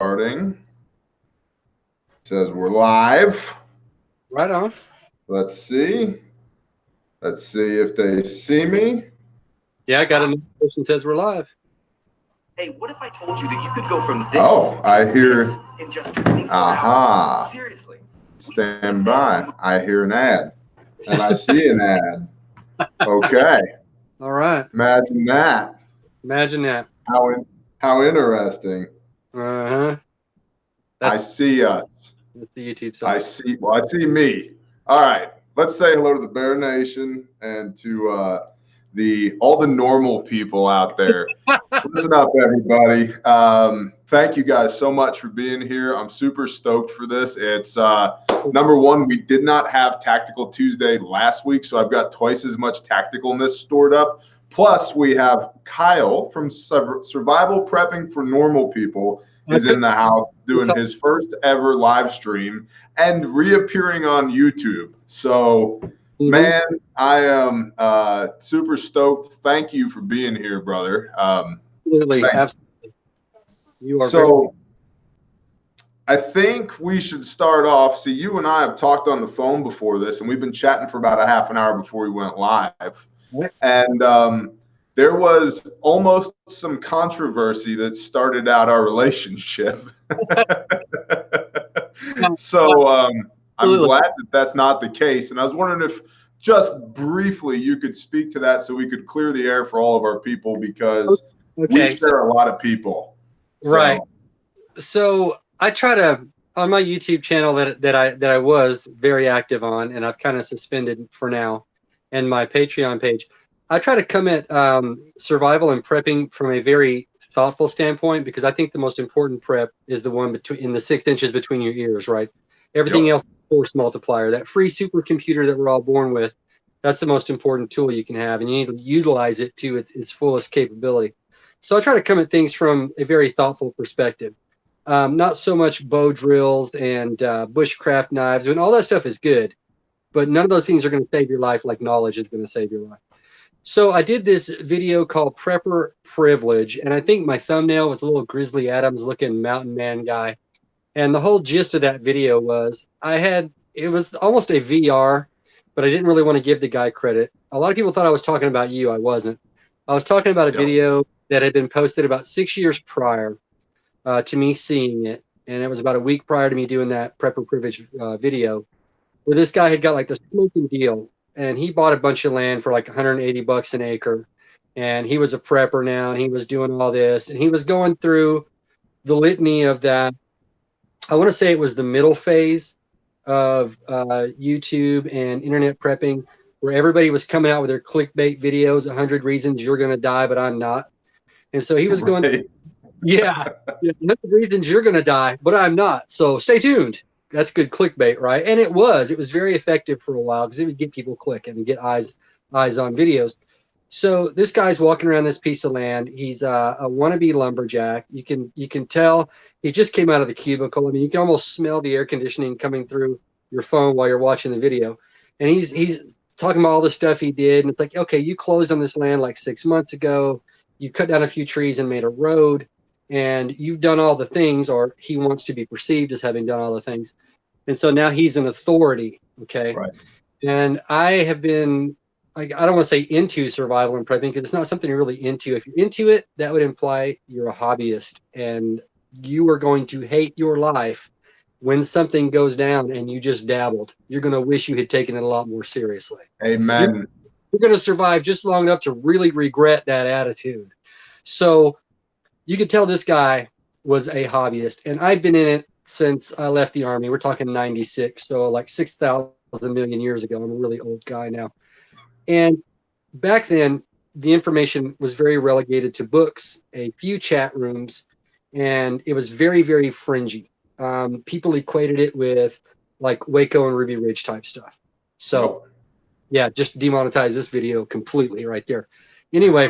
Starting. It says we're live. Right on. Let's see. Let's see if they see me. Yeah, I got a notification says we're live. Hey, what if I told you that you could go from this to I hear this in just 24 hours? Seriously. Stand by. I hear an ad. And I see an ad. Okay. All right. Imagine that. Imagine that. How interesting. Uh-huh. I see us. That's the YouTube side. I see me. All right. Let's say hello to the Bear Nation and to all the normal people out there. Listen up, everybody. Thank you guys so much for being here. I'm super stoked for this. It's number one, we did not have Tactical Tuesday last week, so I've got twice as much tacticalness stored up. Plus, we have Kyle from Survival Prepping for Normal People is in the house doing his first ever live stream and reappearing on YouTube. So, man, I am super stoked. Thank you for being here, brother. Absolutely. You are. So, I think we should start off. See, you and I have talked on the phone before this, and we've been chatting for about a half an hour before we went live. And there was almost some controversy that started out our relationship. So I'm glad that that's not the case. And I was wondering if just briefly you could speak to that so we could clear the air for all of our people, because we share a lot of people. Right. So I try to, on my YouTube channel that I was very active on, and I've kind of suspended for now, and my Patreon page, I try to come at survival and prepping from a very thoughtful standpoint, because I think the most important prep is the one in the 6 inches between your ears, right? Everything else is force multiplier. That free supercomputer that we're all born with, that's the most important tool you can have, and you need to utilize it to its fullest capability. So I try to come at things from a very thoughtful perspective. Not so much bow drills and bushcraft knives, and all that stuff is good, but none of those things are going to save your life like knowledge is going to save your life. So I did this video called Prepper Privilege, and I think my thumbnail was a little Grizzly Adams looking mountain man guy. And the whole gist of that video was it was almost a VR, but I didn't really want to give the guy credit. A lot of people thought I was talking about you. I wasn't. I was talking about a video that had been posted about 6 years prior to me seeing it. And it was about a week prior to me doing that Prepper Privilege video, where this guy had got like the smoking deal. And he bought a bunch of land for like 180 bucks an acre. And he was a prepper now, and he was doing all this. And he was going through the litany of that. I want to say it was the middle phase of YouTube and internet prepping, where everybody was coming out with their clickbait videos, 100 reasons you're going to die, but I'm not. And so he was going, yeah, 100 reasons you're going to die, but I'm not. So stay tuned. That's good clickbait, right? And it was very effective for a while, because it would get people clicking and get eyes on videos. So this guy's walking around this piece of land. He's a wannabe lumberjack. You can tell he just came out of the cubicle. I mean, you can almost smell the air conditioning coming through your phone while you're watching the video. And he's talking about all the stuff he did. And it's like, okay, you closed on this land like 6 months ago. You cut down a few trees and made a road. And you've done all the things, or he wants to be perceived as having done all the things. And so now he's an authority, okay? Right. And I have been, like, I don't want to say into survival and prepping, because it's not something you're really into. If you're into it, that would imply you're a hobbyist, and you are going to hate your life when something goes down and you just dabbled. You're going to wish you had taken it a lot more seriously. Amen. You're going to survive just long enough to really regret that attitude. So you could tell this guy was a hobbyist, and I've been in it since I left the Army. We're talking 96, so like 6,000 million years ago. I'm a really old guy now. And back then, the information was very relegated to books, a few chat rooms, and it was very, very fringy. People equated it with like Waco and Ruby Ridge type stuff. So, yeah, just demonetize this video completely right there. Anyway.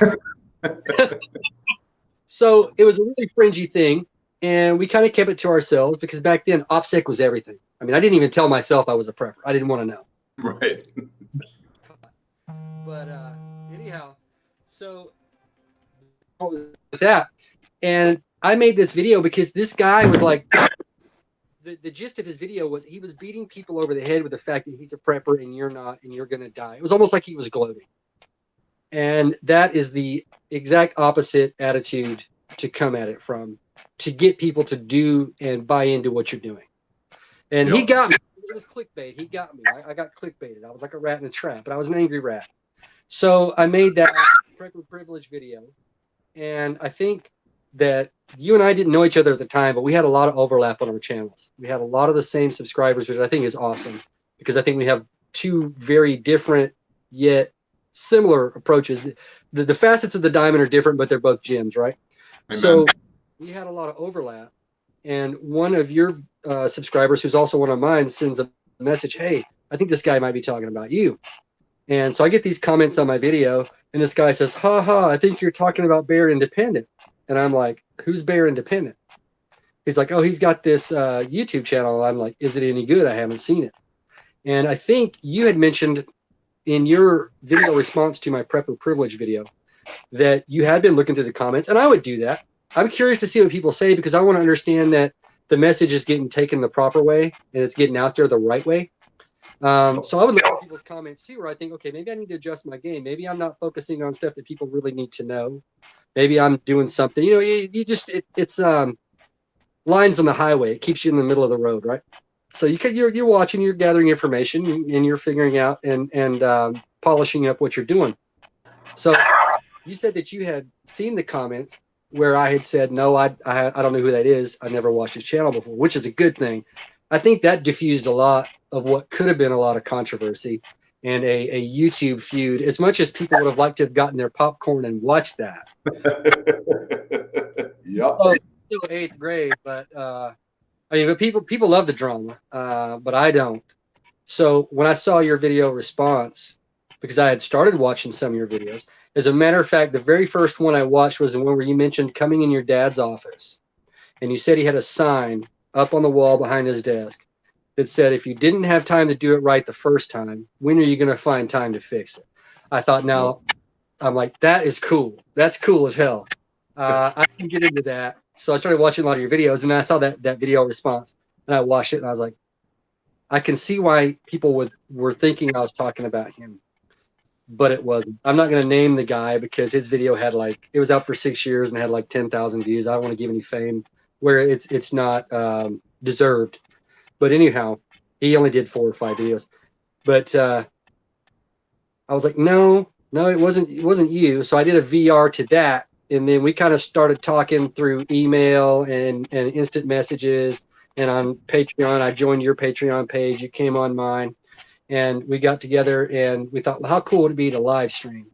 So it was a really fringy thing, and we kind of kept it to ourselves, because back then OPSEC was everything. I mean, I didn't even tell myself I was a prepper. I didn't want to know. Right. But anyhow, so what was that? And I made this video because this guy was like, the gist of his video was he was beating people over the head with the fact that he's a prepper and you're not, and you're going to die. It was almost like he was gloating. And that is the exact opposite attitude to come at it from, to get people to do and buy into what you're doing. And he got me. It was clickbait. He got me. I got clickbaited. I was like a rat in a trap, but I was an angry rat. So I made that prepper privilege video. And I think that you and I didn't know each other at the time, but we had a lot of overlap on our channels. We had a lot of the same subscribers, which I think is awesome, because I think we have two very different yet similar approaches. The facets of the diamond are different, but they're both gems, right? Amen. So we had a lot of overlap. And one of your subscribers, who's also one of mine, sends a message, hey, I think this guy might be talking about you. And so I get these comments on my video, and this guy says, ha ha, I think you're talking about Bear Independent. And I'm like, who's Bear Independent? He's like, oh, he's got this YouTube channel. I'm like, is it any good? I haven't seen it. And I think you had mentioned in your video response to my prepper privilege video that you had been looking through the comments, and I would do that. I'm curious to see what people say, because I want to understand that the message is getting taken the proper way and it's getting out there the right way. So I would look at people's comments too, where I think, okay, maybe I need to adjust my game. Maybe I'm not focusing on stuff that people really need to know. Maybe I'm doing something, you know, you just, it's lines on the highway. It keeps you in the middle of the road, right? So you're watching, you're gathering information, and you're figuring out and polishing up what you're doing. So you said that you had seen the comments where I had said, no, I don't know who that is. I never watched his channel before, which is a good thing. I think that diffused a lot of what could have been a lot of controversy and a YouTube feud, as much as people would have liked to have gotten their popcorn and watched that. Yep. So, still 8th grade, but I mean, but people love the drama, but I don't. So when I saw your video response, because I had started watching some of your videos, as a matter of fact, the very first one I watched was the one where you mentioned coming in your dad's office, and you said he had a sign up on the wall behind his desk that said, if you didn't have time to do it right the first time, when are you going to find time to fix it? I thought, now, I'm like, that is cool. That's cool as hell. I can get into that. So I started watching a lot of your videos, and I saw that video response, and I watched it, and I was like, I can see why people were thinking I was talking about him, but it wasn't. I'm not going to name the guy because his video had it was out for 6 years and had like 10,000 views. I don't want to give any fame where it's not deserved. But anyhow, he only did 4 or 5 videos. But I was like, no, it wasn't you. So I did a VR to that, and then we kind of started talking through email and instant messages. And on Patreon, I joined your Patreon page. You came on mine, and we got together, and we thought, well, how cool would it be to live stream?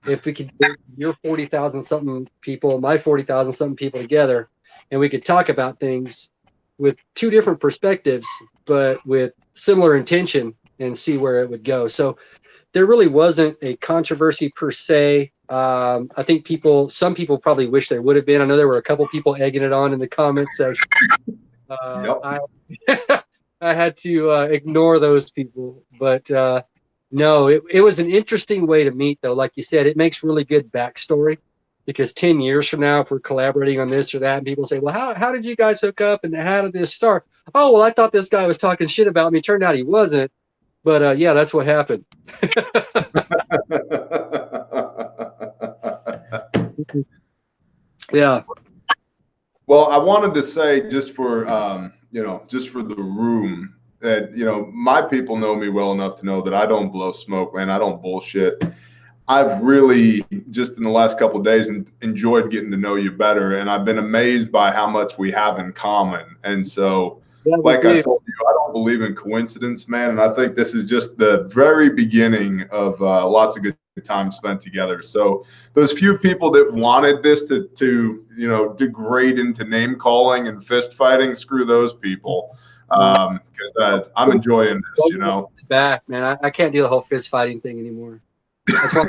If we could get your 40,000 something people, my 40,000 something people together, and we could talk about things with 2 different perspectives, but with similar intention, and see where it would go. So there really wasn't a controversy per se. I think some people probably wish there would have been. I know there were a couple people egging it on in the comments section. I had to ignore those people, but no, it was an interesting way to meet, though. Like you said, it makes really good backstory, because 10 years from now, if we're collaborating on this or that, and people say, well, how did you guys hook up, and how did this start? Oh, well, I thought this guy was talking shit about me. Turned out he wasn't. But yeah, that's what happened. Yeah. Well, I wanted to say, just for just for the room, that my people know me well enough to know that I don't blow smoke, man. I don't bullshit. I've really, just in the last couple of days, enjoyed getting to know you better, and I've been amazed by how much we have in common. And so, like I told you, I don't believe in coincidence, man. And I think this is just the very beginning of lots of good time spent together. So those few people that wanted this to degrade into name calling and fist fighting, screw those people, because I'm enjoying this. Back, man. I can't do the whole fist fighting thing anymore. That's why,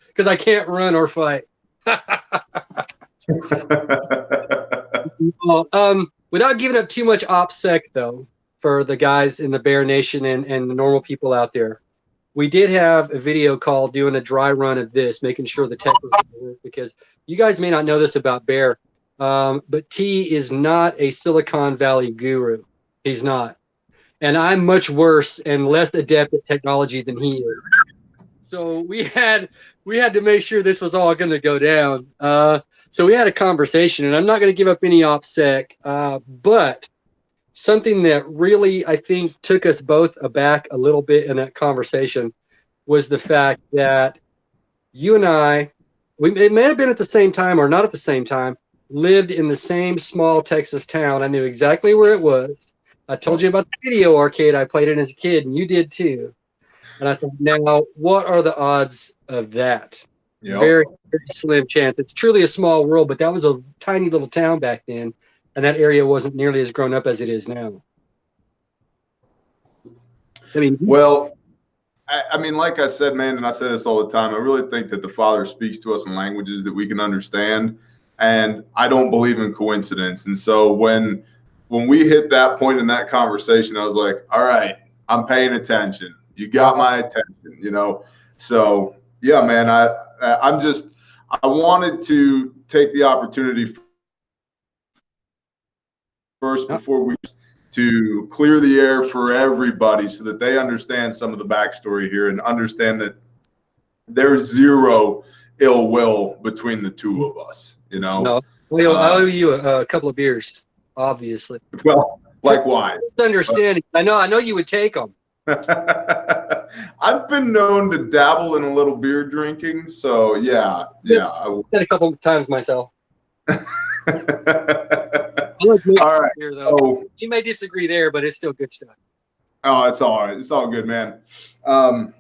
because I can't run or fight. Without giving up too much OPSEC, though, for the guys in the Bear Nation and the normal people out there, we did have a video call doing a dry run of this, making sure the tech was gonna work, because you guys may not know this about Bear, but T is not a Silicon Valley guru. He's not. And I'm much worse and less adept at technology than he is. So we had to make sure this was all going to go down. So we had a conversation, and I'm not going to give up any OPSEC, but something that really, I think, took us both aback a little bit in that conversation was the fact that you and I, it may have been at the same time or not at the same time, lived in the same small Texas town. I knew exactly where it was. I told you about the video arcade I played in as a kid, and you did too. And I thought, now, what are the odds of that? Yep. Very, very slim chance. It's truly a small world, but that was a tiny little town back then, and that area wasn't nearly as grown up as it is now. I mean, well, I mean, like I said, man, and I say this all the time, I really think that the Father speaks to us in languages that we can understand, and I don't believe in coincidence. And so when we hit that point in that conversation, I was like, all right, I'm paying attention. You got my attention, you know? So yeah, man, I wanted to take the opportunity first before we to clear the air for everybody so that they understand some of the backstory here and understand that there's zero ill will between the two of us, you know? No, I owe you a couple of beers, obviously. Well, likewise. Understanding. I know you would take them. I've been known to dabble in a little beer drinking, so yeah. I've done a couple of times myself. All right. Beer, so, you may disagree there, but it's still good stuff. Oh, it's all right. It's all good, man. All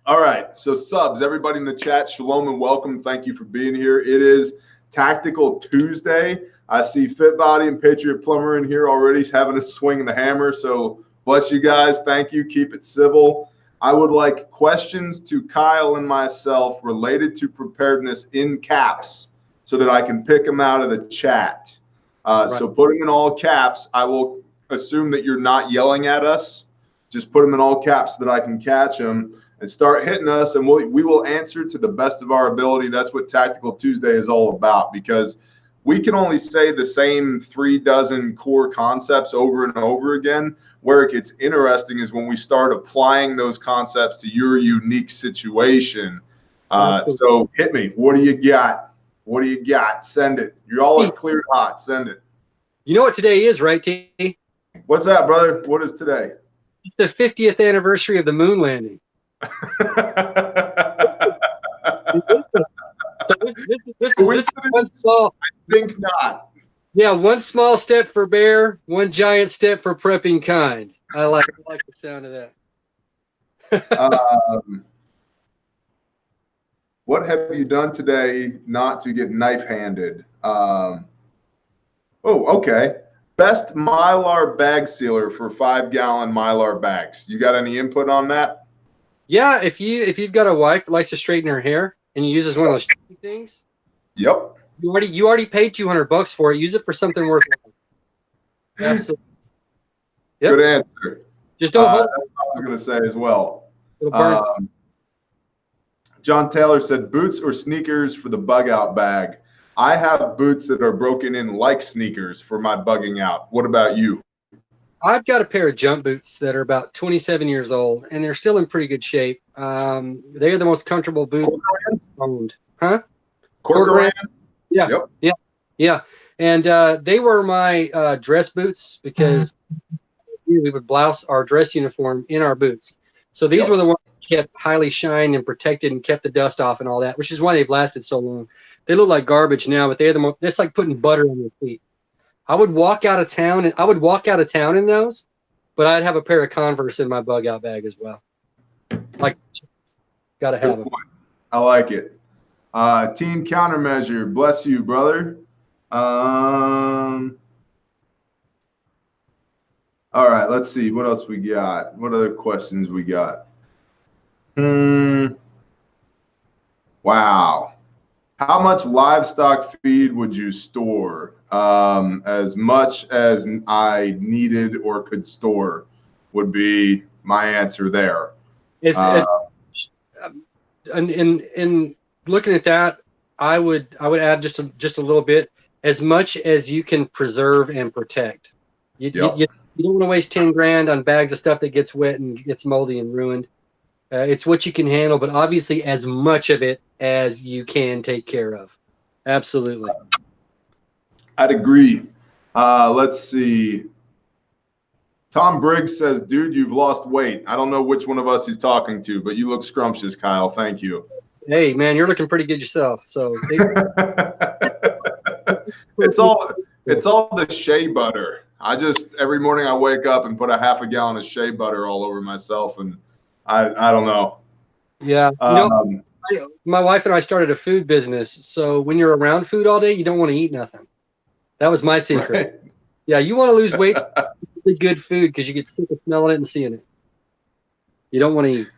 right. So subs, everybody in the chat, shalom and welcome. Thank you for being here. It is Tactical Tuesday. I see Fitbody and Patriot Plumber in here already. He's having a swing in the hammer. So bless you guys. Thank you. Keep it civil. I would like questions to Kyle and myself related to preparedness in caps so that I can pick them out of the chat. Right. So put them in all caps. I will assume that you're not yelling at us. Just put them in all caps so that I can catch them and start hitting us, and we will answer to the best of our ability. That's what Tactical Tuesday is all about, because we can only say the same 36 core concepts over and over again. Where it gets interesting is when we start applying those concepts to your unique situation. So hit me. What do you got? What do you got? Send it. You all are clear hot. Send it. You know what today is, right, T? What's that, brother? What is today? It's the 50th anniversary of the moon landing. This is one small. I think not. Yeah, one small step for Bear, one giant step for prepping kind. I like the sound of that. What have you done today not to get knife-handed? Oh, okay. Best Mylar bag sealer for 5-gallon Mylar bags. You got any input on that? Yeah, if you've got a wife that likes to straighten her hair and you use one of those things. Yep. You already paid $200 for it. Use it for something worthwhile. Absolutely. Yep. Good answer. Just don't hold it. That's what I was going to say as well. John Taylor said, boots or sneakers for the bug out bag? I have boots that are broken in like sneakers for my bugging out. What about you? I've got a pair of jump boots that are about 27 years old, and they're still in pretty good shape. They're the most comfortable boots owned. Huh? Corcoran? Yeah. Yep. Yeah. And they were my dress boots because we would blouse our dress uniform in our boots. So these were the ones that kept highly shined and protected and kept the dust off and all that, which is why they've lasted so long. They look like garbage now, but they're the most. It's like putting butter on your feet. I would walk out of town in those, but I'd have a pair of Converse in my bug out bag as well. Like, gotta have them. I like it. Team Countermeasure, bless you, brother. All right, let's see what else we got. What other questions we got? Wow. How much livestock feed would you store? As much as I needed or could store would be my answer there. In looking at that, I would add just a little bit, as much as you can preserve and protect. You don't want to waste 10 grand on bags of stuff that gets wet and gets moldy and ruined. It's what you can handle, but obviously as much of it as you can take care of. Absolutely. I'd agree. Let's see. Tom Briggs says, dude, you've lost weight. I don't know which one of us he's talking to, but you look scrumptious, Kyle. Thank you. Hey, man, you're looking pretty good yourself. So it's all the shea butter. Every morning I wake up and put a half a gallon of shea butter all over myself, and I don't know. Yeah. My wife and I started a food business. So when you're around food all day, you don't want to eat nothing. That was my secret. Right. Yeah, you want to lose weight, good food, because you get sick of smelling it and seeing it. You don't want to eat.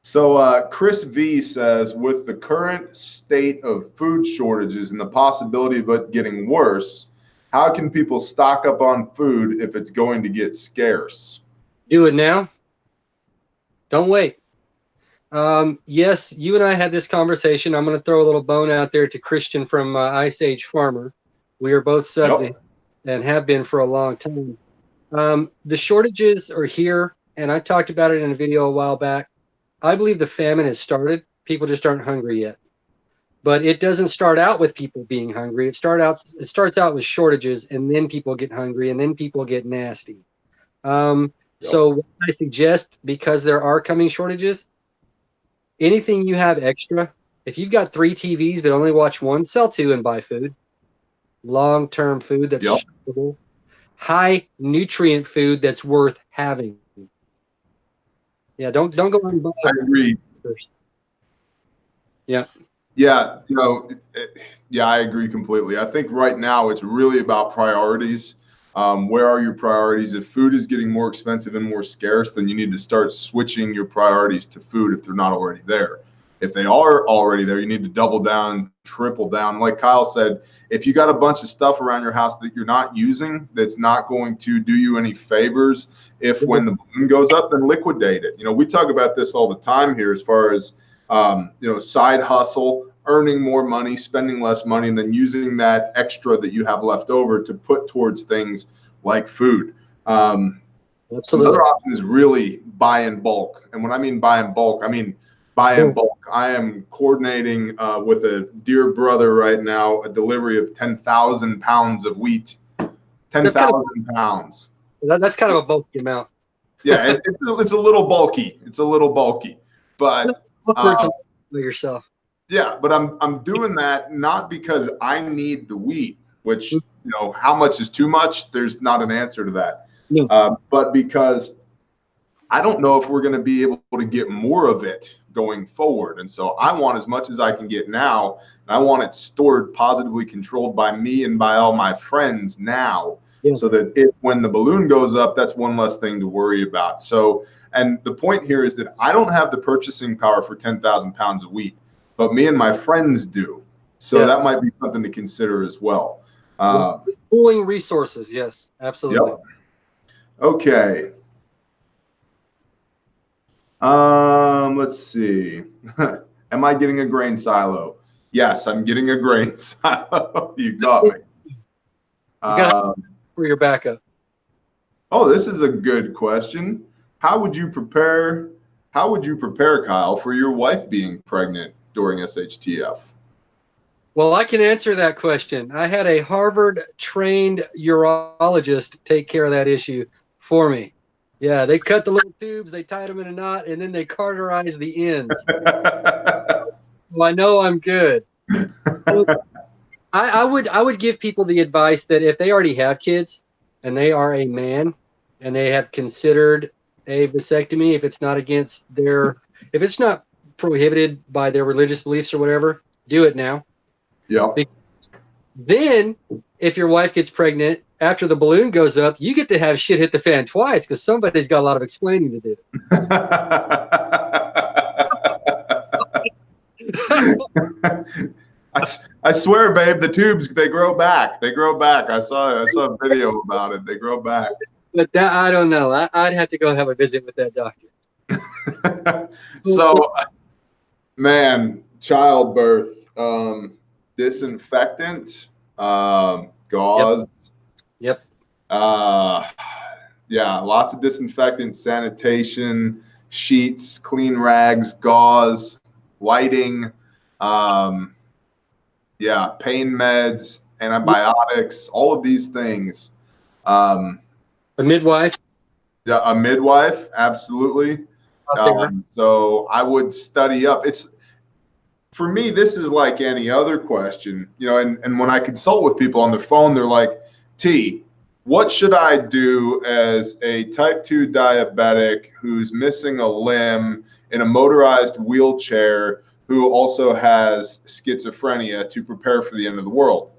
So Chris V says, with the current state of food shortages and the possibility of it getting worse, how can people stock up on food if it's going to get scarce? Do it now. Don't wait. Yes, you and I had this conversation. I'm going to throw a little bone out there to Christian from Ice Age Farmer. We are both subs and have been for a long time. The shortages are here, and I talked about it in a video a while back. I believe the famine has started. People just aren't hungry yet. But it doesn't start out with people being hungry. It starts out with shortages, and then people get hungry, and then people get nasty. So what I suggest, because there are coming shortages, anything you have extra, if you've got 3 TVs but only watch one, sell 2 and buy food. Long-term food that's suitable. High nutrient food that's worth having. Yeah, don't go out and buy. I agree. Yeah. Yeah, I agree completely. I think right now it's really about priorities. Where are your priorities? If food is getting more expensive and more scarce, then you need to start switching your priorities to food if they're not already there. If they are already there, you need to double down, triple down. Like Kyle said, if you got a bunch of stuff around your house that you're not using, that's not going to do you any favors, if when the balloon goes up, then liquidate it. We talk about this all the time here as far as, side hustle, earning more money, spending less money, and then using that extra that you have left over to put towards things like food. Absolutely. Another option is really buy in bulk. And when I mean buy in bulk, I mean buy in bulk. I am coordinating with a dear brother right now a delivery of 10,000 pounds of wheat. 10,000 pounds. That's kind of a bulky amount. Yeah, it's a little bulky. It's a little bulky, but yourself. Yeah, but I'm doing that not because I need the wheat, which how much is too much? There's not an answer to that. No. But because I don't know if we're going to be able to get more of it going forward. And so I want as much as I can get now. And I want it stored, positively controlled by me and by all my friends now. Yeah. So that when the balloon goes up, that's one less thing to worry about. So, and the point here is that I don't have the purchasing power for 10,000 pounds of wheat, but me and my friends do. So that might be something to consider as well. Pooling resources. Yes, absolutely. Yep. Okay. Let's see. Am I getting a grain silo? Yes, I'm getting a grain silo. You got me. For your backup. Oh, this is a good question. How would you prepare, Kyle, for your wife being pregnant during SHTF? Well, I can answer that question. I had a Harvard-trained urologist take care of that issue for me. Yeah, they cut the little tubes, they tied them in a knot, and then they cauterized the ends. Well, I know I'm good. I would give people the advice that if they already have kids and they are a man and they have considered a vasectomy, if it's not if it's not prohibited by their religious beliefs or whatever, do it now. Yeah. Then, if your wife gets pregnant after the balloon goes up, you get to have shit hit the fan twice because somebody's got a lot of explaining to do. I swear, babe, the tubes, they grow back. They grow back. I saw a video about it. They grow back. But that, I don't know. I'd have to go have a visit with that doctor. So, man, childbirth, disinfectant, gauze. Yep. Yeah, lots of disinfectant, sanitation, sheets, clean rags, gauze, lighting, yeah, pain meds, antibiotics, all of these things. A midwife. Yeah, a midwife, absolutely. So I would study up. It's, for me, this is like any other question, you know, and when I consult with people on the phone, they're like, T, what should I do as a type 2 diabetic who's missing a limb in a motorized wheelchair who also has schizophrenia to prepare for the end of the world?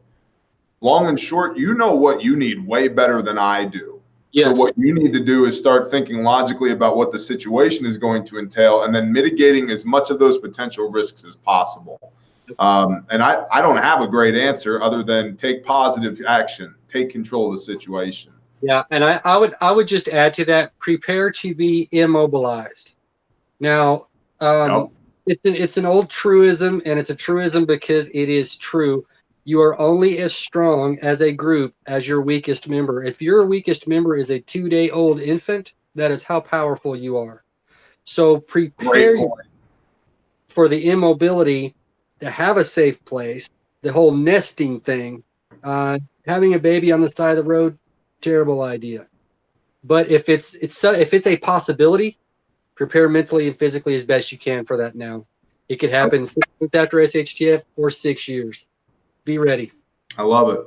Long and short, you know what you need way better than I do. Yes. So what you need to do is start thinking logically about what the situation is going to entail and then mitigating as much of those potential risks as possible. And I don't have a great answer other than take positive action, take control of the situation. Yeah, and I would just add to that, prepare to be immobilized. Now, it's an old truism, and it's a truism because it is true. You are only as strong as a group as your weakest member. If your weakest member is a 2-day-old infant, that is how powerful you are. So prepare for the immobility, to have a safe place, the whole nesting thing. Having a baby on the side of the road, terrible idea. But if it's a possibility, prepare mentally and physically as best you can for that now. It could happen 6 months after SHTF or 6 years. Be ready. I love it.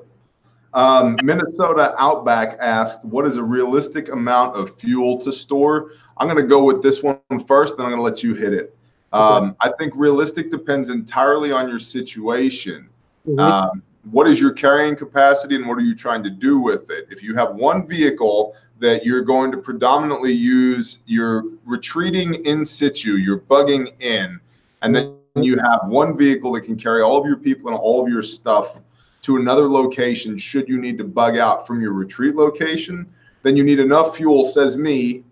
Minnesota Outback asked, what is a realistic amount of fuel to store? I'm going to go with this one first, then I'm going to let you hit it. I think realistic depends entirely on your situation. What is your carrying capacity and what are you trying to do with it? If you have one vehicle that you're going to predominantly use, you're retreating in situ, you're bugging in, and then you have one vehicle that can carry all of your people and all of your stuff to another location should you need to bug out from your retreat location, then you need enough fuel, says me.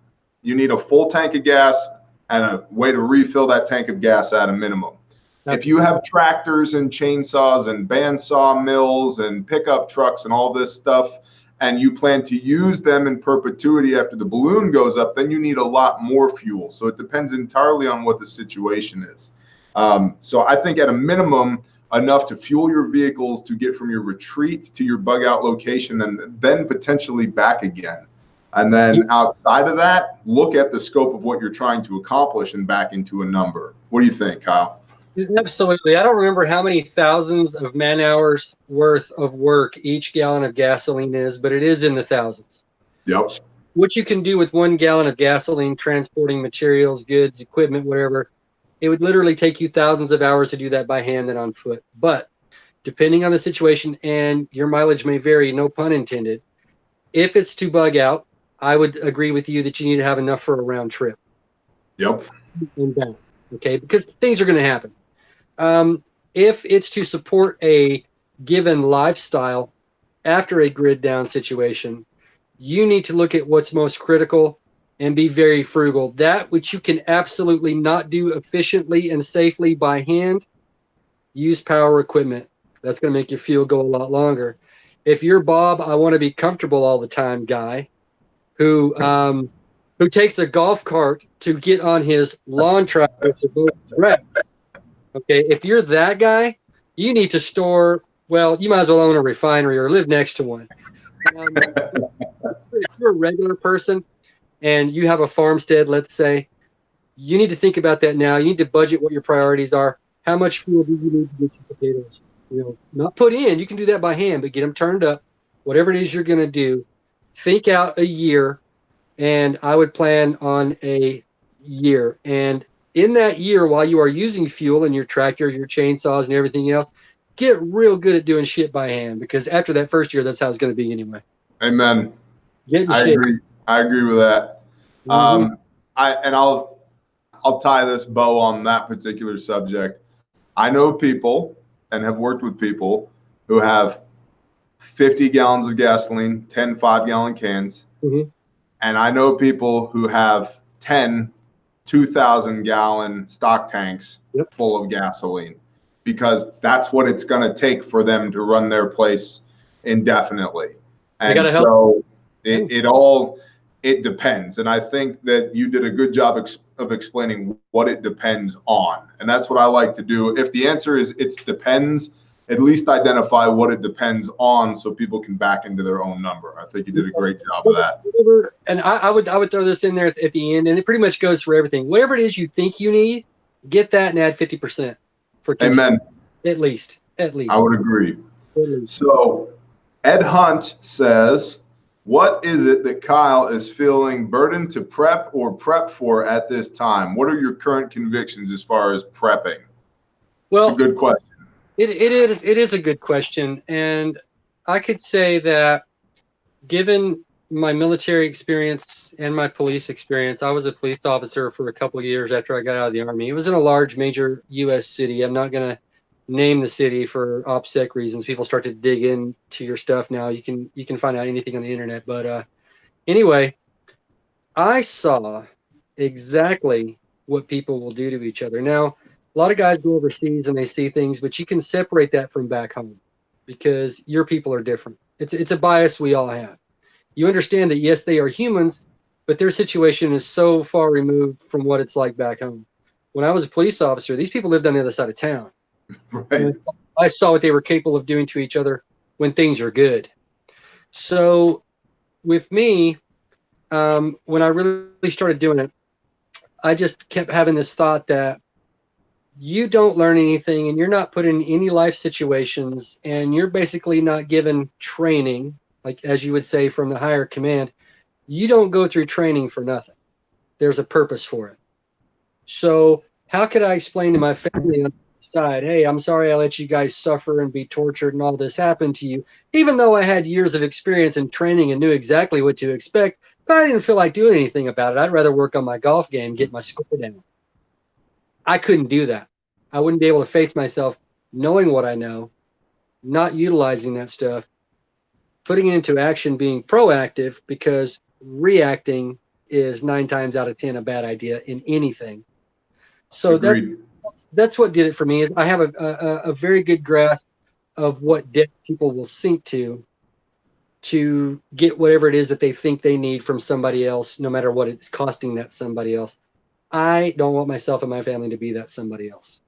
You need a full tank of gas and a way to refill that tank of gas at a minimum. If you have tractors and chainsaws and bandsaw mills and pickup trucks and all this stuff, and you plan to use them in perpetuity after the balloon goes up, then you need a lot more fuel. So it depends entirely on what the situation is. So I think at a minimum, enough to fuel your vehicles to get from your retreat to your bug out location and then potentially back again. And then outside of that, look at the scope of what you're trying to accomplish and back into a number. What do you think, Kyle? Absolutely. I don't remember how many thousands of man hours worth of work each gallon of gasoline is, but it is in the thousands. Yep. What you can do with 1 gallon of gasoline, transporting materials, goods, equipment, whatever, it would literally take you thousands of hours to do that by hand and on foot. But depending on the situation, and your mileage may vary, no pun intended, if it's to bug out, I would agree with you that you need to have enough for a round trip. Yep. And back, okay, because things are going to happen. If it's to support a given lifestyle after a grid down situation, you need to look at what's most critical and be very frugal. That which you can absolutely not do efficiently and safely by hand, use power equipment. That's going to make your fuel go a lot longer. If you're Bob, I want to be comfortable all the time guy who takes a golf cart to get on his lawn tractor to move grass. Okay, if you're that guy, you need to store, well, you might as well own a refinery or live next to one. If you're a regular person and you have a farmstead, let's say, you need to think about that now. You need to budget what your priorities are. How much fuel do you need to get your potatoes? You know, not put in. You can do that by hand, but get them turned up. Whatever it is you're going to do, think out a year, and I would plan on a year. And in that year, while you are using fuel in your tractors, your chainsaws, and everything else, get real good at doing shit by hand, because after that first year, that's how it's going to be anyway. Amen. I agree with that. I'll tie this bow on that particular subject. I know people and have worked with people who have 50 gallons of gasoline, 10 5-gallon cans. And I know people who have 10 2,000-gallon stock tanks full of gasoline, because that's what it's going to take for them to run their place indefinitely. And so it depends. And I think that you did a good job of explaining what it depends on. And that's what I like to do. If the answer is it depends, at least identify what it depends on so people can back into their own number. I think you did a great job of that. And I would throw this in there at the end, and it pretty much goes for everything. Whatever it is you think you need, get that and add 50% for Amen. At least. I would agree. So Ed Hunt says, what is it that Kyle is feeling burdened to prep or prep for at this time? What are your current convictions as far as prepping? Well, it's a good question. It is a good question. And I could say that given my military experience and my police experience, I was a police officer for a couple of years after I got out of the Army. It was in a large major U.S. city. I'm not going to name the city for OPSEC reasons. People start to dig into your stuff now. You can find out anything on the internet. But anyway, I saw exactly what people will do to each other. Now, a lot of guys go overseas and they see things, but you can separate that from back home because your people are different. It's a bias we all have. You understand that, yes, they are humans, but their situation is so far removed from what it's like back home. When I was a police officer, these people lived on the other side of town. Right. I saw what they were capable of doing to each other when things are good. So with me, when I really started doing it, I just kept having this thought that you don't learn anything and you're not put in any life situations and you're basically not given training, like as you would say from the higher command. You don't go through training for nothing. There's a purpose for it. So how could I explain to my family on the side, hey, I'm sorry I let you guys suffer and be tortured and all this happened to you, even though I had years of experience and training and knew exactly what to expect, but I didn't feel like doing anything about it. I'd rather work on my golf game, get my score down. I couldn't do that. I wouldn't be able to face myself knowing what I know, not utilizing that stuff, putting it into action, being proactive, because reacting is 9 times out of 10 a bad idea in anything. So that's what did it for me. Is I have a very good grasp of what depth people will sink to get whatever it is that they think they need from somebody else, no matter what it's costing that somebody else. I don't want myself and my family to be that somebody else.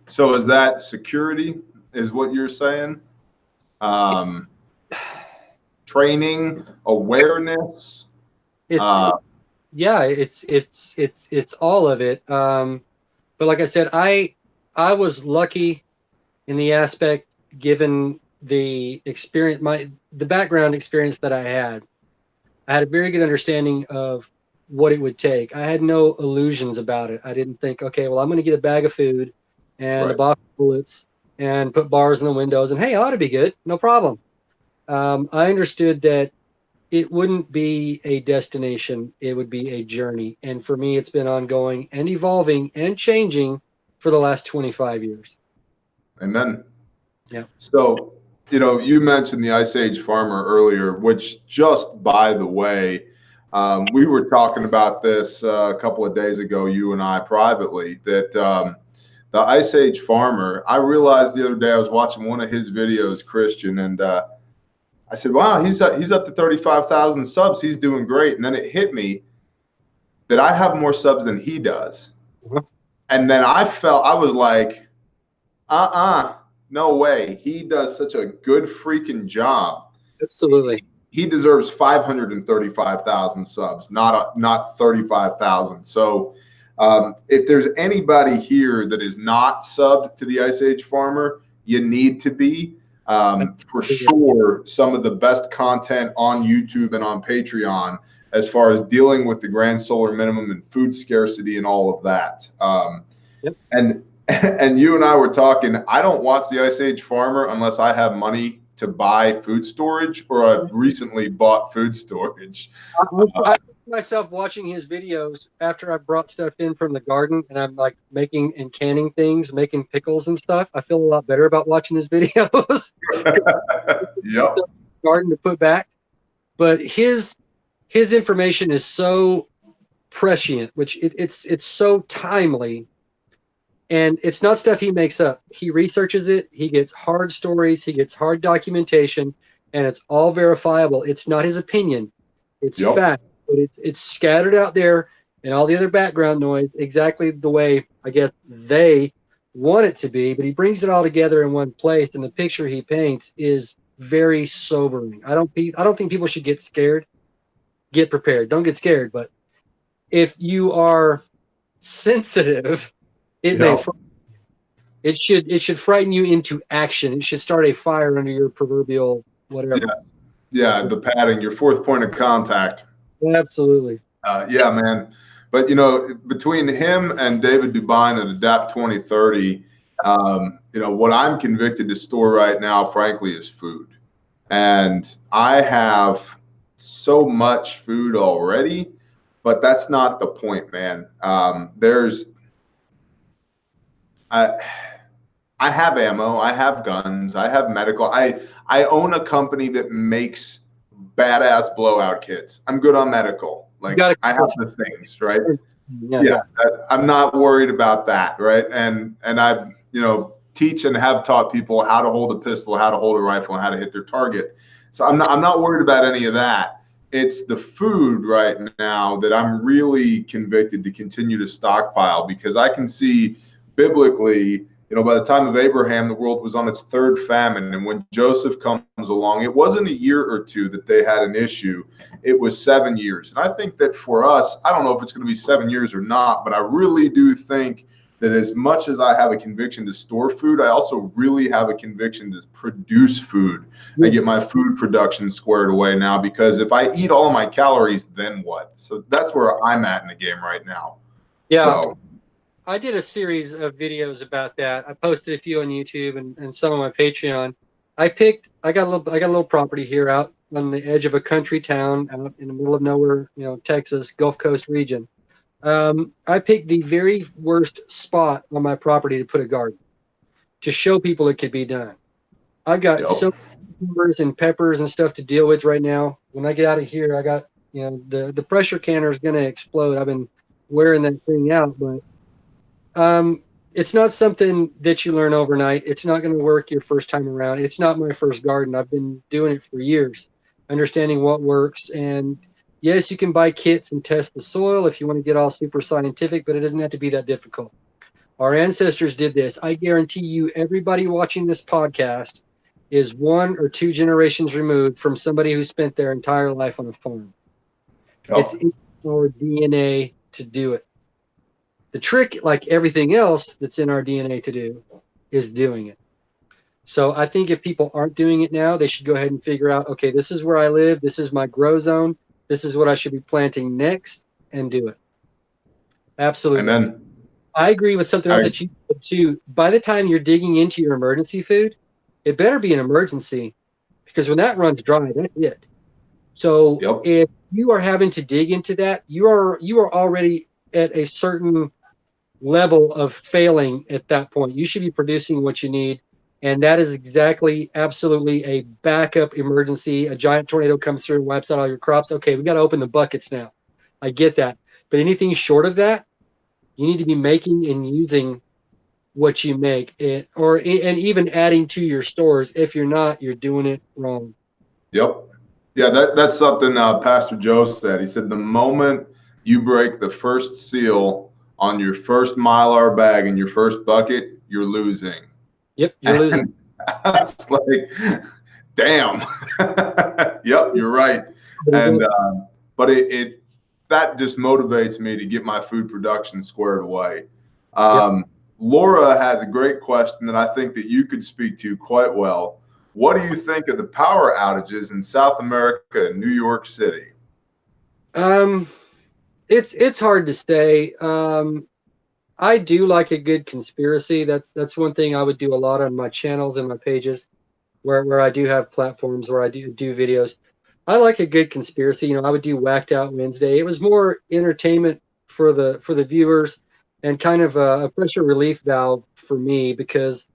So is that security is what you're saying? Training, awareness. Yeah, it's all of it. But like I said, I was lucky in the aspect, given the experience, the background experience that I had a very good understanding of what it would take. I had no illusions about it. I didn't think, okay, well, I'm going to get a bag of food and a box of bullets and put bars in the windows and, hey, I ought to be good. No problem. I understood that it wouldn't be a destination. It would be a journey. And for me, it's been ongoing and evolving and changing for the last 25 years. Amen. Yeah. So, you mentioned the Ice Age farmer earlier, which, just by the way, we were talking about this a couple of days ago, you and I privately, that the Ice Age farmer, I realized the other day I was watching one of his videos, Christian, and I said, wow, he's up to 35,000 subs. He's doing great. And then it hit me that I have more subs than he does. And then I was like, no way. He does such a good freaking job. Absolutely. He deserves 535,000 subs, not 35,000. So if there's anybody here that is not subbed to the Ice Age farmer, you need to be. For sure, some of the best content on YouTube and on Patreon as far as dealing with the grand solar minimum and food scarcity and all of that. And you and I were talking, I don't watch the Ice Age farmer unless I have money to buy food storage, or I've recently bought food storage. I find myself watching his videos after I've brought stuff in from the garden and I'm like making and canning things, making pickles and stuff. I feel a lot better about watching his videos. Yep. Garden to put back. But his information is so prescient, which it's so timely. And it's not stuff he makes up. He researches it. He gets hard stories. He gets hard documentation, and it's all verifiable. It's not his opinion. It's fact. But it's scattered out there and all the other background noise exactly the way I guess they want it to be. But he brings it all together in one place, and the picture he paints is very sobering. I don't think people should get scared. Get prepared. Don't get scared. But if you are sensitive, it may. It should frighten you into action. It should start a fire under your proverbial whatever. Yeah, the padding, your fourth point of contact. Absolutely. Yeah, man. But you know, between him and David Dubine at Adapt 2030, you know, what I'm convicted to store right now, frankly, is food. And I have so much food already, but that's not the point, man. I have ammo, I have guns, I have medical. I own a company that makes badass blowout kits. I'm good on medical. Like I have the things, right? Yeah. I'm not worried about that, right? And I, you know, teach and have taught people how to hold a pistol, how to hold a rifle, and how to hit their target. So I'm not worried about any of that. It's the food right now that I'm really convicted to continue to stockpile, because I can see biblically, you know, by the time of Abraham, the world was on its third famine. And when Joseph comes along, it wasn't a year or two that they had an issue. It was 7 years. And I think that for us, I don't know if it's going to be 7 years or not, but I really do think that as much as I have a conviction to store food, I also really have a conviction to produce food and get my food production squared away now, because if I eat all of my calories, then what? So that's where I'm at in the game right now. Yeah. So I did a series of videos about that. I posted a few on YouTube and some on my Patreon. I got a little property here out on the edge of a country town out in the middle of nowhere, you know, Texas, Gulf Coast region. I picked the very worst spot on my property to put a garden to show people it could be done. I got so many cucumbers and peppers and stuff to deal with right now. When I get out of here, I got, you know, the pressure canner is going to explode. I've been wearing that thing out, but it's not something that you learn overnight. It's not going to work your first time around. It's not my first garden. I've been doing it for years, understanding what works. And yes, you can buy kits and test the soil if you want to get all super scientific, but it doesn't have to be that difficult. Our ancestors did this. I guarantee you, everybody watching this podcast is 1 or 2 generations removed from somebody who spent their entire life on a farm. It's in our DNA to do it. The trick, like everything else that's in our DNA to do, is doing it. So I think if people aren't doing it now, they should go ahead and figure out, okay, this is where I live. This is my grow zone. This is what I should be planting next, and do it. Absolutely. Amen. I agree with something else that you said too. By the time you're digging into your emergency food, it better be an emergency, because when that runs dry, that's it. So if you are having to dig into that, you are already at a certain level of failing at that point. You should be producing what you need. And that is exactly, absolutely a backup emergency. A giant tornado comes through and wipes out all your crops. Okay, we got to open the buckets now. I get that. But anything short of that, you need to be making and using what you make, and even adding to your stores. If you're not, you're doing it wrong. Yep. Yeah, that's something Pastor Joe said. He said the moment you break the first seal on your first Mylar bag in your first bucket, you're losing. Yep, you're losing. It's like, damn. Yep, you're right. And but it that just motivates me to get my food production squared away. Laura had a great question that I think that you could speak to quite well. What do you think of the power outages in South America and New York City? It's hard to say. I do like a good conspiracy. That's one thing I would do a lot on my channels and my pages, where I do have platforms where I do videos. I like a good conspiracy. You know, I would do Whacked Out Wednesday. It was more entertainment for the viewers, and kind of a pressure relief valve for me, because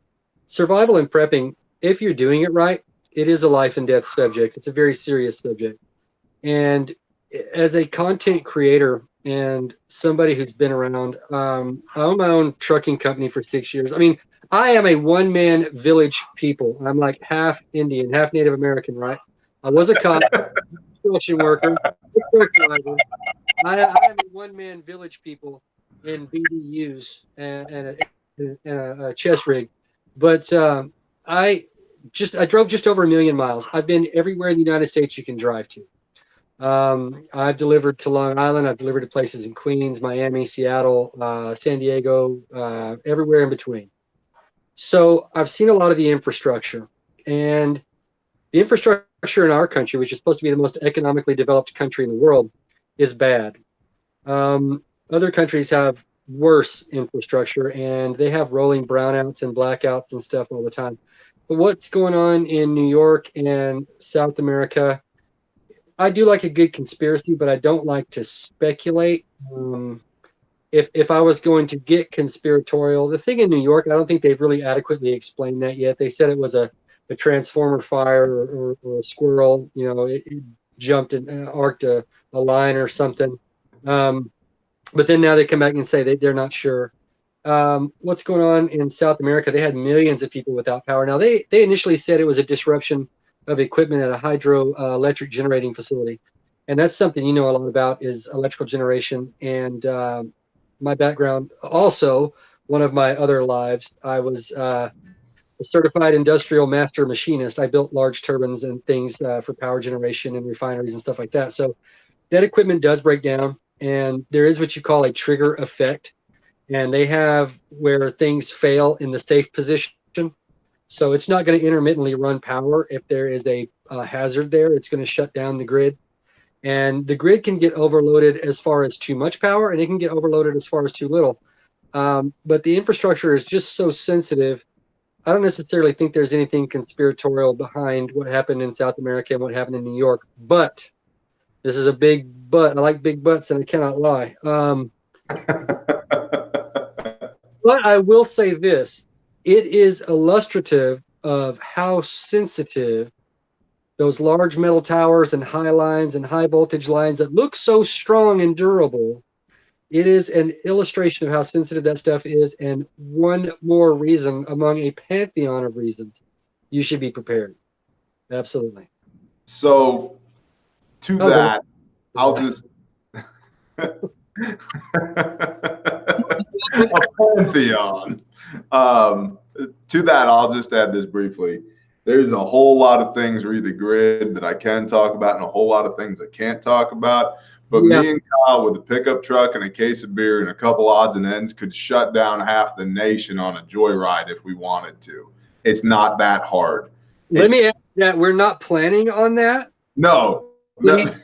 survival and prepping, if you're doing it right, it is a life and death subject. It's a very serious subject. And as a content creator, and somebody who's been around. I own my own trucking company for 6 years. I mean, I am a one-man village people. I'm like half Indian, half Native American, right? I was a cop, construction worker, truck driver. I am a one-man village people in BDUs and a chest rig. But I drove just over 1 million miles. I've been everywhere in the United States you can drive to. I've delivered to Long Island. I've delivered to places in Queens, Miami, Seattle, San Diego, everywhere in between. So I've seen a lot of the infrastructure, and the infrastructure in our country, which is supposed to be the most economically developed country in the world, is bad. Other countries have worse infrastructure, and they have rolling brownouts and blackouts and stuff all the time. But what's going on in New York and South America? I do like a good conspiracy, but I don't like to speculate. If I was going to get conspiratorial, the thing in New York, I don't think they've really adequately explained that yet. They said it was a transformer fire or a squirrel, it jumped and arced a line or something. But then now they come back and say they're not sure. What's going on in South America? They had millions of people without power. Now, they initially said it was a disruption of equipment at a hydroelectric generating facility. And that's something you know a lot about, is electrical generation. And my background, also, one of my other lives, I was a certified industrial master machinist. I built large turbines and things for power generation and refineries and stuff like that. So that equipment does break down, and there is what you call a trigger effect. And they have where things fail in the safe position. So it's not going to intermittently run power. If there is a hazard there, it's going to shut down the grid. And the grid can get overloaded as far as too much power, and it can get overloaded as far as too little. But the infrastructure is just so sensitive. I don't necessarily think there's anything conspiratorial behind what happened in South America and what happened in New York. But this is a big but. I like big butts, and I cannot lie. But I will say this. It is illustrative of how sensitive those large metal towers and high lines and high voltage lines that look so strong and durable. It is an illustration of how sensitive that stuff is, and one more reason among a pantheon of reasons you should be prepared. Absolutely. So to that, I'll just a pantheon. To that, I'll just add this briefly. There's a whole lot of things re the grid that I can talk about, and a whole lot of things I can't talk about. But me and Kyle, with a pickup truck and a case of beer and a couple odds and ends, could shut down half the nation on a joyride if we wanted to. It's not that hard. Let me add that we're not planning on that. No, we're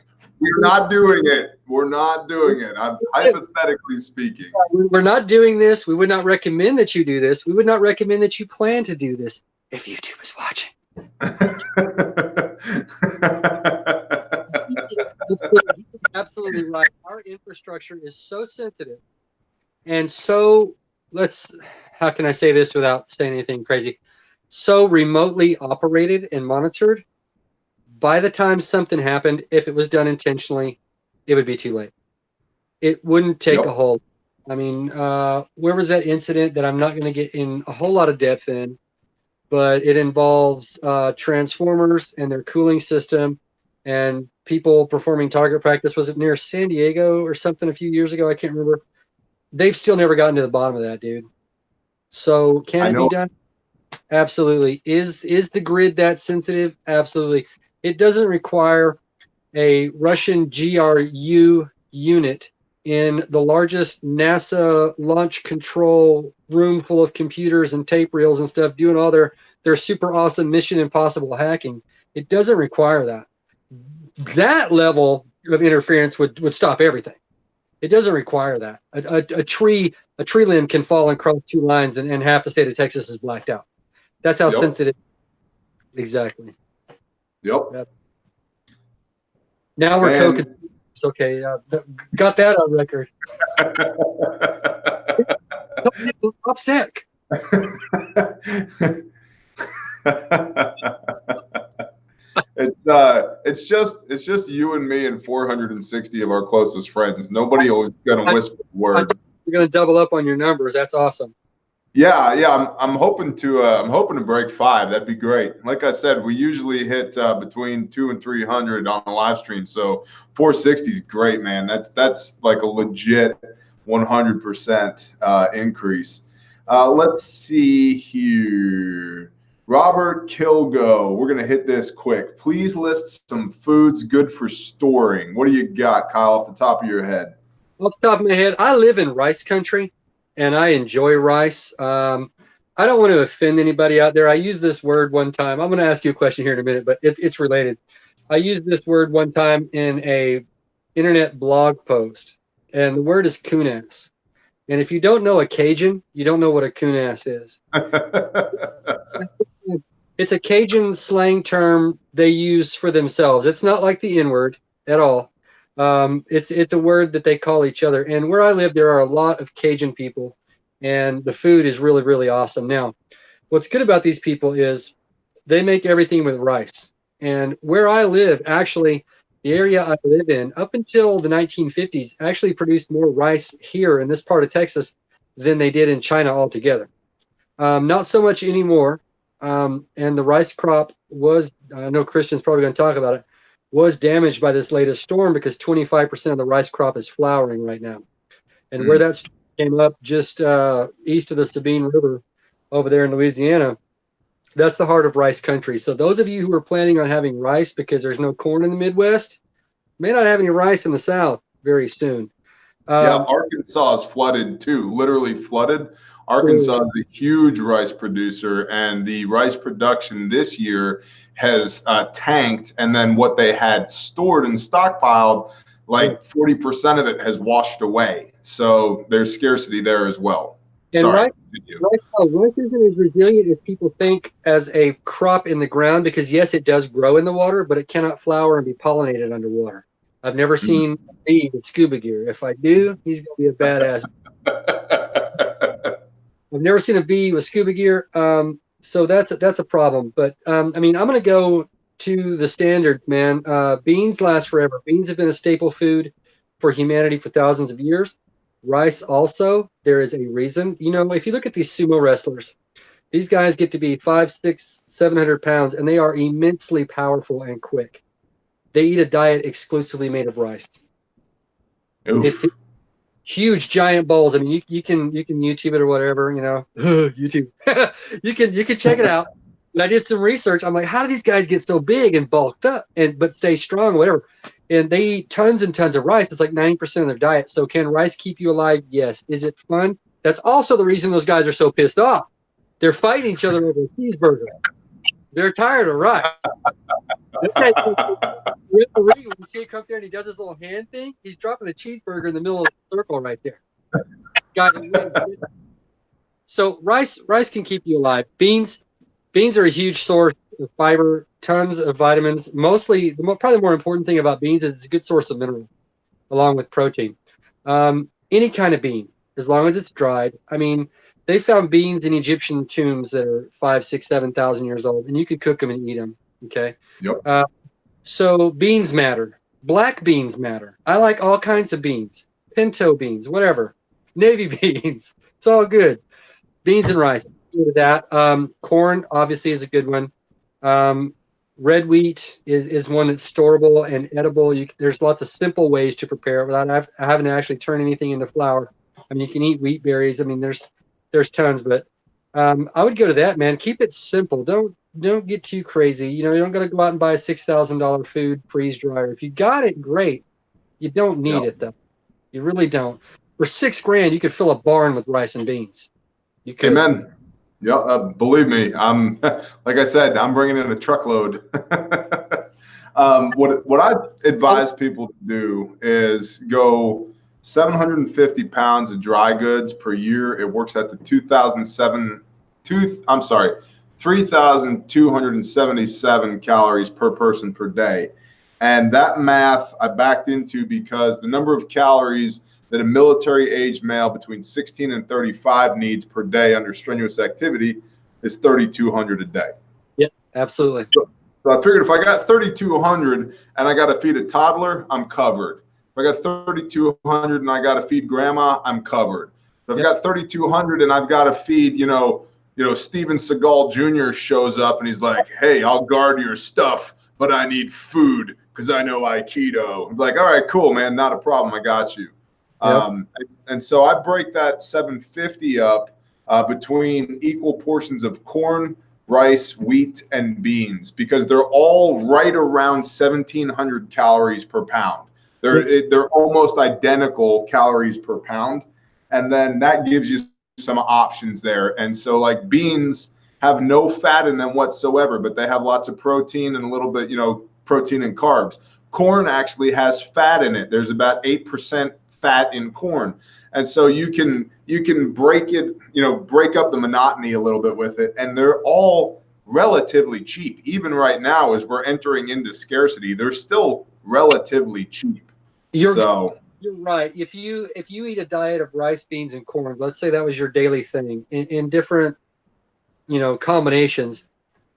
not doing it. We're not doing it. I'm hypothetically speaking. We're not doing this. We would not recommend that you do this. We would not recommend that you plan to do this if YouTube is watching. Absolutely right. Our infrastructure is so sensitive, and so how can I say this without saying anything crazy? So remotely operated and monitored. By the time something happened, if it was done intentionally, it would be too late. It wouldn't take a whole. I mean, where was that incident that I'm not going to get in a whole lot of depth in, but it involves transformers and their cooling system and people performing target practice. Was it near San Diego or something a few years ago? I can't remember. They've still never gotten to the bottom of that, dude. So can it be done? Absolutely. Is the grid that sensitive? Absolutely. It doesn't require a Russian GRU unit in the largest NASA launch control room full of computers and tape reels and stuff doing all their super awesome Mission Impossible hacking. It doesn't require that. That level of interference would stop everything. It doesn't require that. A tree limb can fall and cross two lines and half the state of Texas is blacked out. That's how sensitive. Exactly. Yep. Now we're cooking. Okay, got that on record. OPSEC. It's just you and me and 460 of our closest friends. Nobody always gonna whisper the word. You're gonna double up on your numbers. That's awesome. Yeah. I'm hoping to break 5. That'd be great. Like I said, we usually hit between 200 and 300 on the live stream. So 460 is great, man. That's like a legit 100% increase. Let's see here. Robert Kilgo, we're gonna hit this quick. Please list some foods good for storing. What do you got, Kyle, off the top of your head? Off the top of my head, I live in rice country, and I enjoy rice. I don't want to offend anybody out there. I used this word one time. I'm going to ask you a question here in a minute, but it's related. I used this word one time in a internet blog post, and the word is coonass. And if you don't know a Cajun, you don't know what a coonass is. It's a Cajun slang term they use for themselves. It's not like the N-word at all. It's a word that they call each other. And where I live, there are a lot of Cajun people, and the food is really, really awesome. Now, what's good about these people is they make everything with rice. And where I live, actually, the area I live in, up until the 1950s, actually produced more rice here in this part of Texas than they did in China altogether. Not so much anymore. And the rice crop was, I know Christian's probably going to talk about it, was damaged by this latest storm because 25% of the rice crop is flowering right now. And where that storm came up just east of the Sabine River over there in Louisiana, that's the heart of rice country. So those of you who are planning on having rice because there's no corn in the Midwest may not have any rice in the South very soon. Yeah, Arkansas is flooded too, literally flooded. Arkansas is a huge rice producer, and the rice production this year has tanked. And then what they had stored and stockpiled, like 40% of it has washed away. So there's scarcity there as well. And rice isn't as resilient as people think as a crop in the ground because, yes, it does grow in the water, but it cannot flower and be pollinated underwater. I've never seen a bee with scuba gear. If I do, he's going to be a badass. I've never seen a bee with scuba gear, so that's a problem. But I mean, I'm going to go to the standard, man. Beans last forever. Beans have been a staple food for humanity for thousands of years. Rice also. There is a reason. You know, if you look at these sumo wrestlers, these guys get to be 500, 600, 700 pounds, and they are immensely powerful and quick. They eat a diet exclusively made of rice. Oof. It's huge, giant bowls. I mean, you can YouTube it or whatever, you know. YouTube. you can check it out. And I did some research. I'm like, how do these guys get so big and bulked up but stay strong or whatever? And they eat tons and tons of rice. It's like 90% of their diet. So can rice keep you alive? Yes. Is it fun? That's also the reason those guys are so pissed off. They're fighting each other over a cheeseburger. They're tired of rice. When you see him come there and he does his little hand thing, he's dropping a cheeseburger in the middle of the circle right there. So rice can keep you alive. Beans are a huge source of fiber, tons of vitamins. Mostly, probably the more important thing about beans is it's a good source of mineral, along with protein. Any kind of bean, as long as it's dried. I mean, they found beans in Egyptian tombs that are 5,000, 6,000, 7,000 years old, and you could cook them and eat them. Okay. Yep. So beans matter. Black beans matter. I like all kinds of beans. Pinto beans, whatever. Navy beans. It's all good. Beans and rice. Good with that. Corn obviously is a good one. Red wheat is one that's storable and edible. There's lots of simple ways to prepare it without having to actually turn anything into flour. I mean, you can eat wheat berries. I mean, there's tons, but I would go to that, man. Keep it simple. Don't get too crazy. You know, you don't got to go out and buy a $6,000 food freeze dryer. If you got it, great. You don't need it though. You really don't. For $6,000, you could fill a barn with rice and beans. You could. Amen. Yeah, believe me, I'm like I said, I'm bringing in a truckload. What I advise people to do is go 750 pounds of dry goods per year. It works at the 3,277 calories per person per day. And that math I backed into because the number of calories that a military-aged male between 16 and 35 needs per day under strenuous activity is 3,200 a day. Yeah, absolutely. So I figured if I got 3,200 and I got to feed a toddler, I'm covered. If I got 3,200 and I got to feed grandma, I'm covered. If I've got 3,200 and I've got to feed, Steven Seagal Jr. shows up and he's like, hey, I'll guard your stuff, but I need food because I know Aikido. I'm like, all right, cool, man, not a problem. I got you. Yep. And so I break that 750 up between equal portions of corn, rice, wheat, and beans, because they're all right around 1,700 calories per pound. They're almost identical calories per pound. And then that gives you some options there. And so like beans have no fat in them whatsoever, but they have lots of protein and a little bit, protein and carbs. Corn actually has fat in it. There's about 8% fat in corn. And so you can break it, break up the monotony a little bit with it. And they're all relatively cheap. Even right now, as we're entering into scarcity, they're still relatively cheap. You're right. If you eat a diet of rice, beans, and corn, let's say that was your daily thing in different, combinations,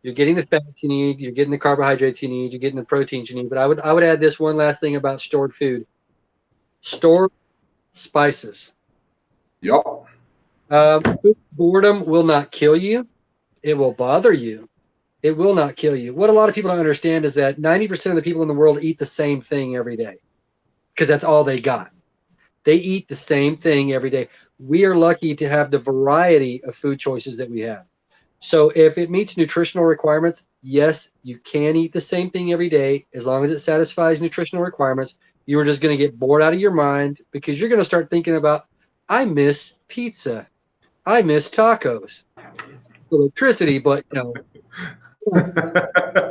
you're getting the fats you need, you're getting the carbohydrates you need, you're getting the proteins you need. But I would add this one last thing about stored food. Store spices. Yep. Boredom will not kill you. It will bother you. It will not kill you. What a lot of people don't understand is that 90% of the people in the world eat the same thing every day because that's all they got. They eat the same thing every day. We are lucky to have the variety of food choices that we have. So if it meets nutritional requirements, yes, you can eat the same thing every day as long as it satisfies nutritional requirements. You are just going to get bored out of your mind because you're going to start thinking about, I miss pizza. I miss tacos. Electricity, but I'm a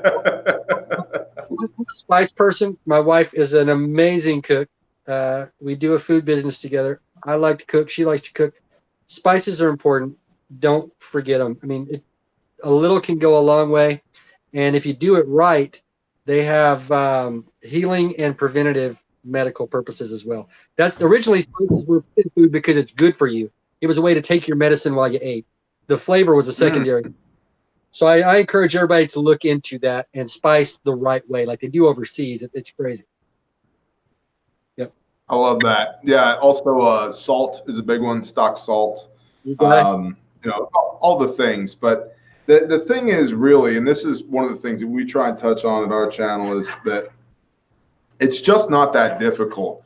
spice person. My wife is an amazing cook. We do a food business together. I like to cook. She likes to cook. Spices are important. Don't forget them. I mean, a little can go a long way. And if you do it right, they have healing and preventative medical purposes as well. That's originally spices were in food because it's good for you. It was a way to take your medicine while you ate. The flavor was a secondary. So I encourage everybody to look into that and spice the right way, like they do overseas. It's crazy. Yep. I love that. Yeah. Also, salt is a big one. Stock salt. All the things. But the thing is really, and this is one of the things that we try and touch on at our channel, is that it's just not that difficult.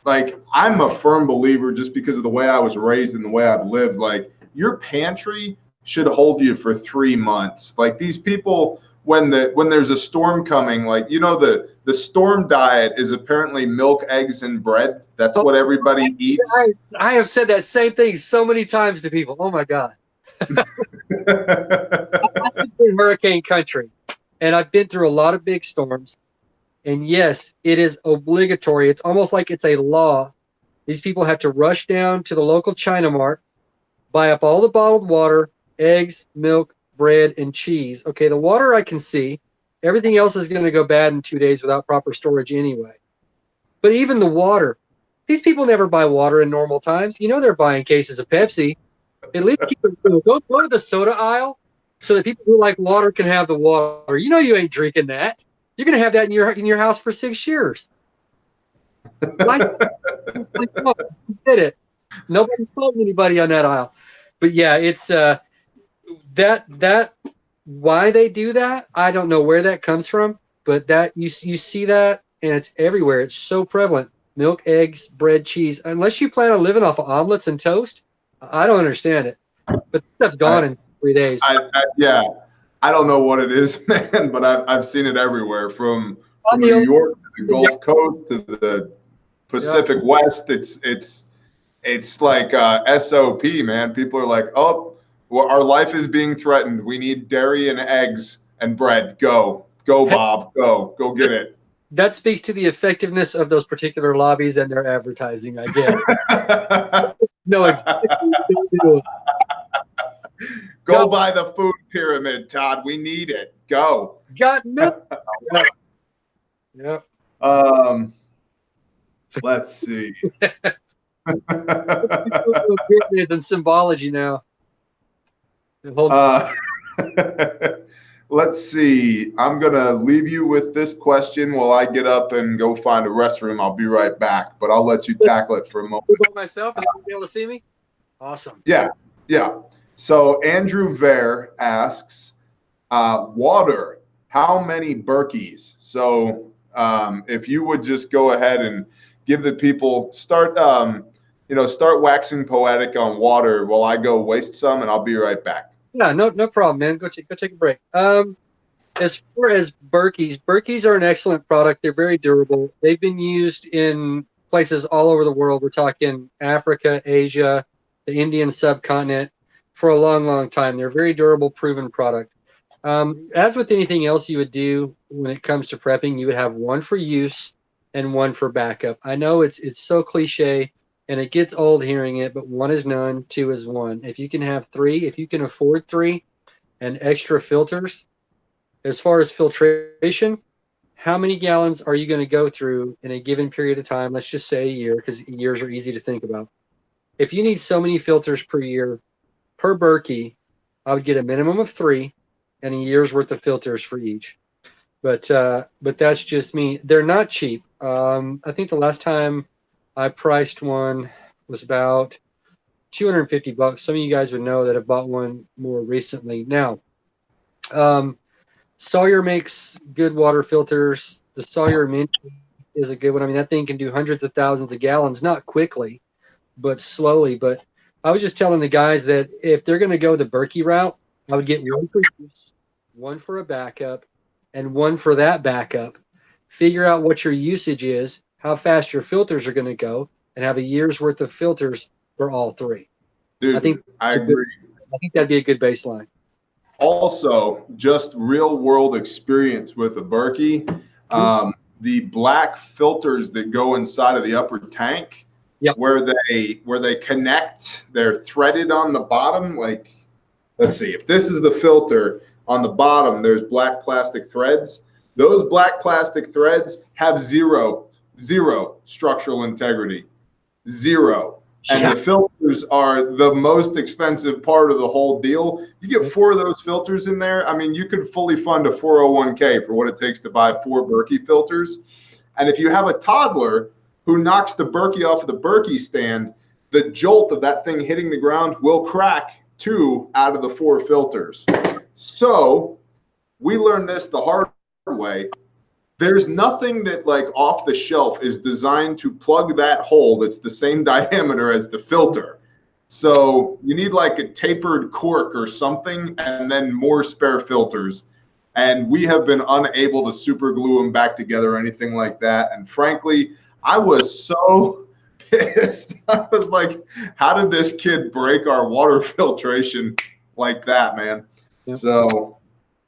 Like, I'm a firm believer, just because of the way I was raised and the way I've lived, like, your pantry should hold you for 3 months. Like, these people, when there's a storm coming, like, the storm diet is apparently milk, eggs, and bread. That's what everybody eats. I have said that same thing so many times to people. Oh my God. I've been in hurricane country, and I've been through a lot of big storms. And yes, it is obligatory. It's almost like it's a law. These people have to rush down to the local China Mart, buy up all the bottled water, eggs, milk, bread, and cheese. Okay, the water I can see. Everything else is going to go bad in 2 days without proper storage anyway. But even the water, these people never buy water in normal times. They're buying cases of Pepsi. At least keep it cool. Don't go to the soda aisle so that people who like water can have the water. You ain't drinking that. You're going to have that in your house for 6 years. Why? Did it? Nobody's faulting anybody on that aisle. But yeah, it's that why they do that, I don't know where that comes from, but that you see that, and it's everywhere. It's so prevalent. Milk, eggs, bread, cheese. Unless you plan on living off of omelets and toast, I don't understand it. But stuff's gone in 3 days. I don't know what it is, man, but I've seen it everywhere, from New York to the Gulf Coast to the Pacific West. It's like SOP, man. People are like, oh, well, our life is being threatened. We need dairy and eggs and bread. Go, Bob, go get it. That speaks to the effectiveness of those particular lobbies and their advertising, I guess. No, exactly. Go buy the food pyramid, Todd. We need it. Go. Got milk. Yep. Let's see. Pyramids and symbology now. Let's see. I'm going to leave you with this question while I get up and go find a restroom. I'll be right back, but I'll let you tackle it for a moment. By myself, and you'll be able to see me? Awesome. Yeah, yeah. So Andrew Vare asks, water, how many Berkeys? So if you would just go ahead and give the people, start waxing poetic on water while I go waste some, and I'll be right back. Yeah, no problem, man. Go take a break. As far as Berkeys are an excellent product. They're very durable. They've been used in places all over the world. We're talking Africa, Asia, the Indian subcontinent for a long time. They're a very durable, proven product. As with anything else you would do when it comes to prepping, you would have one for use and one for backup. I know it's so cliche and it gets old hearing it, but one is none, two is one. If you can have three, if you can afford three and extra filters, as far as filtration, how many gallons are you going to go through in a given period of time? Let's just say a year, because years are easy to think about. If you need so many filters per year, per Berkey, I would get a minimum of 3 and a year's worth of filters for each. But that's just me. They're not cheap. I think the last time I priced one was about $250. Some of you guys would know that I bought one more recently. Now, Sawyer makes good water filters. The Sawyer Mint is a good one. I mean, that thing can do hundreds of thousands of gallons, not quickly, but slowly. But I was just telling the guys that if they're going to go the Berkey route, I would get one for use, one for a backup, and one for that backup. Figure out what your usage is, how fast your filters are going to go, and have a year's worth of filters for all three. Dude, I agree. I think that'd be a good baseline. Also, just real world experience with a Berkey. The black filters that go inside of the upper tank, where they connect, they're threaded on the bottom. Like, let's see, if this is the filter on the bottom, there's black plastic threads. Those black plastic threads have zero structural integrity, zero. And the filters are the most expensive part of the whole deal. You get 4 of those filters in there. I mean, you could fully fund a 401k for what it takes to buy 4 Berkey filters. And if you have a toddler who knocks the Berkey off of the Berkey stand, the jolt of that thing hitting the ground will crack 2 out of the 4 filters. So we learned this the hard way. There's nothing that, like, off the shelf is designed to plug that hole that's the same diameter as the filter. So you need like a tapered cork or something, and then more spare filters. And we have been unable to super glue them back together or anything like that. And frankly, I was so pissed. I was like, how did this kid break our water filtration like that, man? So.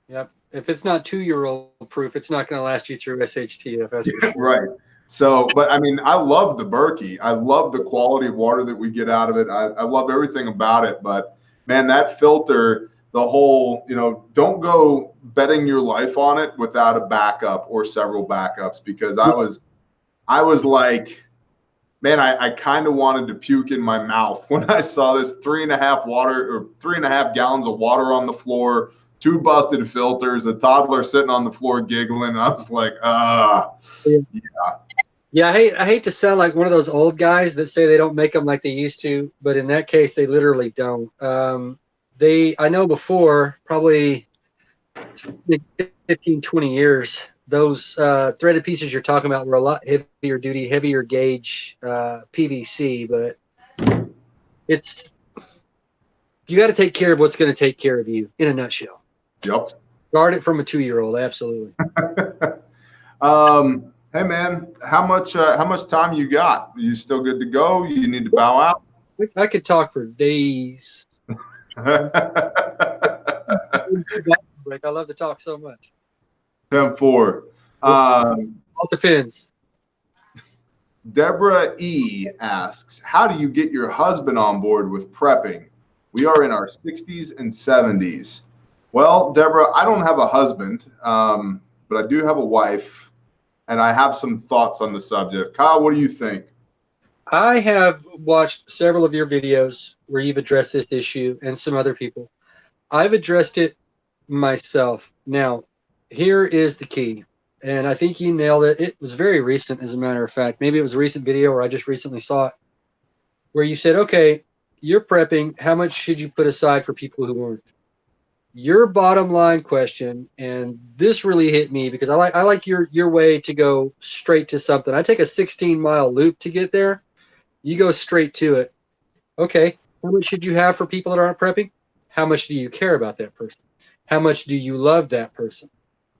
Yep. If it's not 2-year-old proof, it's not going to last you through SHTF. That's for sure. Right. So, but I mean, I love the Berkey. I love the quality of water that we get out of it. I love everything about it. But man, that filter, the whole, don't go betting your life on it without a backup or several backups, because I was like, man, I kind of wanted to puke in my mouth when I saw this 3.5 gallons of water on the floor, 2 busted filters, a toddler sitting on the floor giggling. I was like, yeah. I hate to sound like one of those old guys that say they don't make them like they used to, but in that case, they literally don't. I know before, probably 15, 20 years, those threaded pieces you're talking about were a lot heavier duty, heavier gauge PVC, but you got to take care of what's going to take care of you, in a nutshell. Yep. Guard it from a 2-year-old. Absolutely. Hey man, how much time you got? Are you still good to go? You need to bow out? I could talk for days. I love to talk so much. 10-4. All depends. Deborah E asks, how do you get your husband on board with prepping? We are in our 60s and 70s. Well, Deborah, I don't have a husband, but I do have a wife, and I have some thoughts on the subject. Kyle, what do you think? I have watched several of your videos where you've addressed this issue, and some other people. I've addressed it myself. Now, here is the key, and I think you nailed it. It was very recent, as a matter of fact. Maybe it was a recent video, or I just recently saw it, where you said, okay, you're prepping. How much should you put aside for people who aren't? Your bottom line question, and this really hit me because I like your way to go straight to something. I take a 16-mile loop to get there. You go straight to it. Okay, how much should you have for people that aren't prepping? How much do you care about that person? How much do you love that person?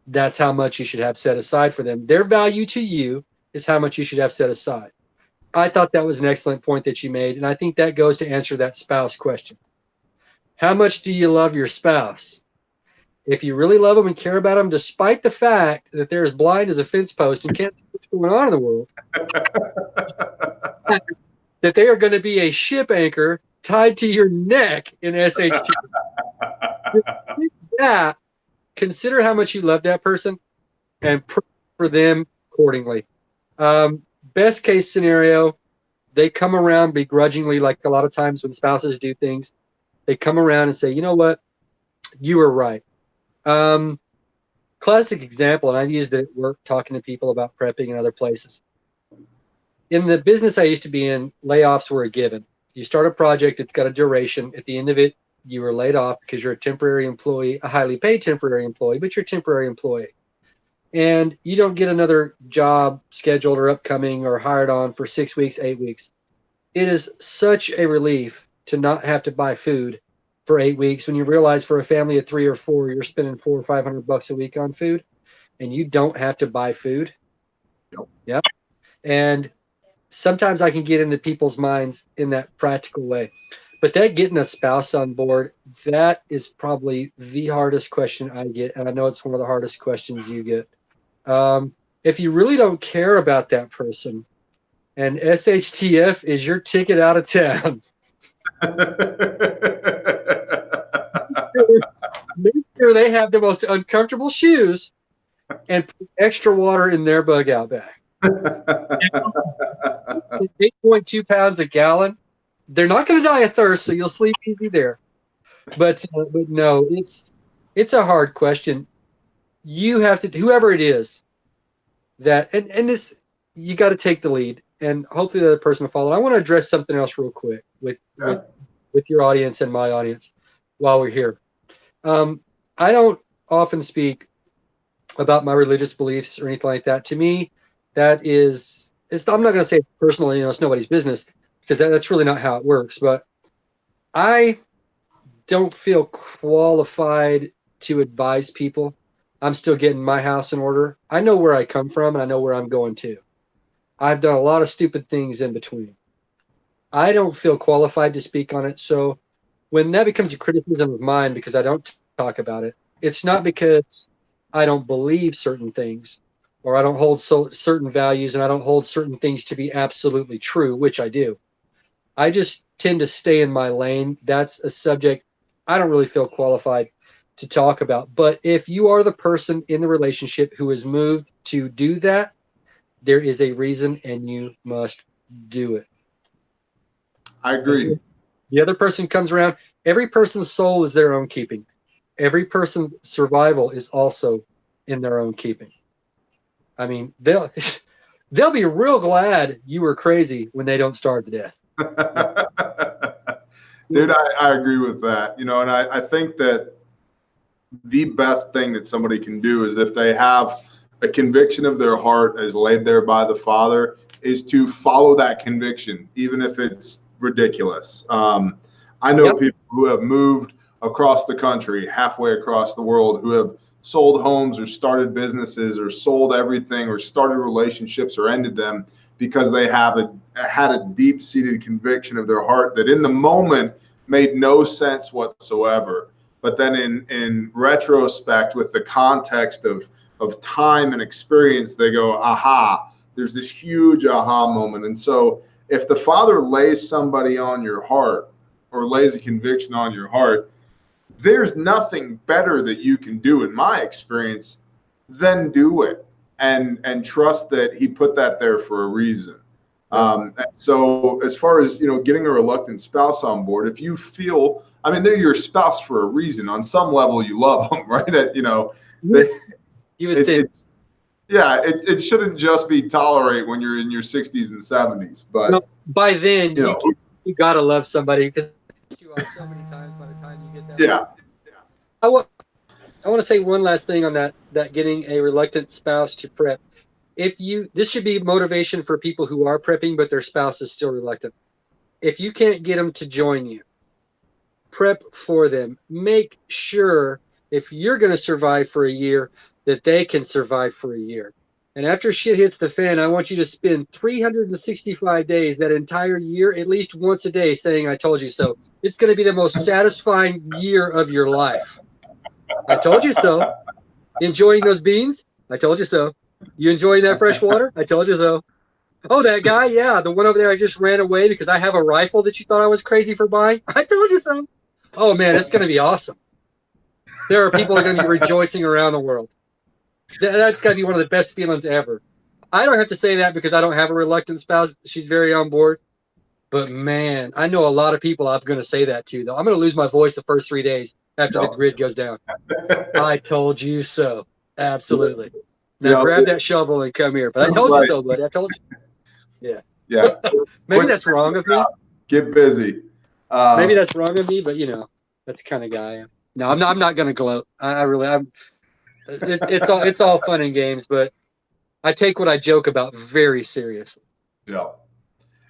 That's how much you should have set aside for them. Their value to you is how much you should have set aside. I thought that was an excellent point that you made, and I think that goes to answer that spouse question. How much do you love your spouse? If you really love them and care about them, despite the fact that they're as blind as a fence post and can't see what's going on in the world, that they are going to be a ship anchor tied to your neck in SHTF. Yeah, consider how much you love that person and pray for them accordingly. Best case scenario, they come around begrudgingly, like a lot of times when spouses do things. They come around and say, you know what? You were right. Classic example, and I've used it at work talking to people about prepping in other places. In the business I used to be in, layoffs were a given. You start a project, it's got a duration. At the end of it, you were laid off because you're a temporary employee, a highly paid temporary employee, but you're a temporary employee. And you don't get another job scheduled or upcoming or hired on for 6 weeks, 8 weeks. It is such a relief to not have to buy food for 8 weeks when you realize for a family of 3 or 4, you're spending $400 or $500 a week on food, and you don't have to buy food. Yep. And sometimes I can get into people's minds in that practical way. But that getting a spouse on board, that is probably the hardest question I get, and I know it's one of the hardest questions you get. If you really don't care about that person, and SHTF is your ticket out of town, make sure they have the most uncomfortable shoes and put extra water in their bug out bag. 8.2 pounds a gallon. They're not going to die of thirst, so you'll sleep easy there. But no, it's a hard question. You have to, whoever it is, that and this, you got to take the lead, and hopefully the other person will follow. I want to address something else real quick with your audience and my audience while we're here. I don't often speak about my religious beliefs or anything like that. To me, that is, I'm not going to say it's personal, it's nobody's business, because that's really not how it works. But I don't feel qualified to advise people. I'm still getting my house in order. I know where I come from, and I know where I'm going to. I've done a lot of stupid things in between. I don't feel qualified to speak on it. So when that becomes a criticism of mine because I don't talk about it, it's not because I don't believe certain things, or I don't hold certain values, and I don't hold certain things to be absolutely true, which I do. I just tend to stay in my lane. That's a subject I don't really feel qualified to talk about. But if you are the person in the relationship who is moved to do that, there is a reason, and you must do it. I agree. The other person comes around. Every person's soul is their own keeping. Every person's survival is also in their own keeping. I mean, they'll be real glad you were crazy when they don't starve to death. Dude, I agree with that. And I think that the best thing that somebody can do is, if they have a conviction of their heart as laid there by the Father, is to follow that conviction, even if it's ridiculous. I know people who have moved across the country, halfway across the world, who have sold homes or started businesses or sold everything or started relationships or ended them because they had a deep-seated conviction of their heart that in the moment made no sense whatsoever. But then in retrospect, with the context of time and experience, they go, aha, there's this huge aha moment. And so if the Father lays somebody on your heart, or lays a conviction on your heart, there's nothing better that you can do, in my experience, than do it and trust that He put that there for a reason. And so as far as, getting a reluctant spouse on board, if you feel I mean, they're your spouse for a reason. On some level, you love them, right? You would think. It shouldn't just be tolerate when you're in your 60s and 70s. But no, by then, you you gotta love somebody because you are so many times by the time you get that. Yeah. I want to say one last thing on that getting a reluctant spouse to prep. This should be motivation for people who are prepping, but their spouse is still reluctant. If you can't get them to join you, prep for them. Make sure if you're going to survive for a year, that they can survive for a year. And after shit hits the fan, I want you to spend 365 days, that entire year, at least once a day saying, I told you so. It's going to be the most satisfying year of your life. I told you so. Enjoying those beans? I told you so. You enjoying that fresh water? I told you so. Oh, that guy? Yeah, the one over there I just ran away because I have a rifle that you thought I was crazy for buying? I told you so. Oh, man, it's going to be awesome. There are people that are going to be rejoicing around the world. That's got to be one of the best feelings ever. I don't have to say that because I don't have a reluctant spouse. She's very on board. But, man, I know a lot of people I'm going to say that to, though. I'm going to lose my voice the first 3 days after the grid goes down. I told you so. Absolutely. Now grab that shovel and come here. But I told you so, buddy. I told you. Yeah. Yeah. Maybe that's wrong of me. Get busy. Maybe that's wrong of me, but that's the kind of guy I am. No, I'm not going to gloat. It's all fun and games, but I take what I joke about very seriously. Yeah.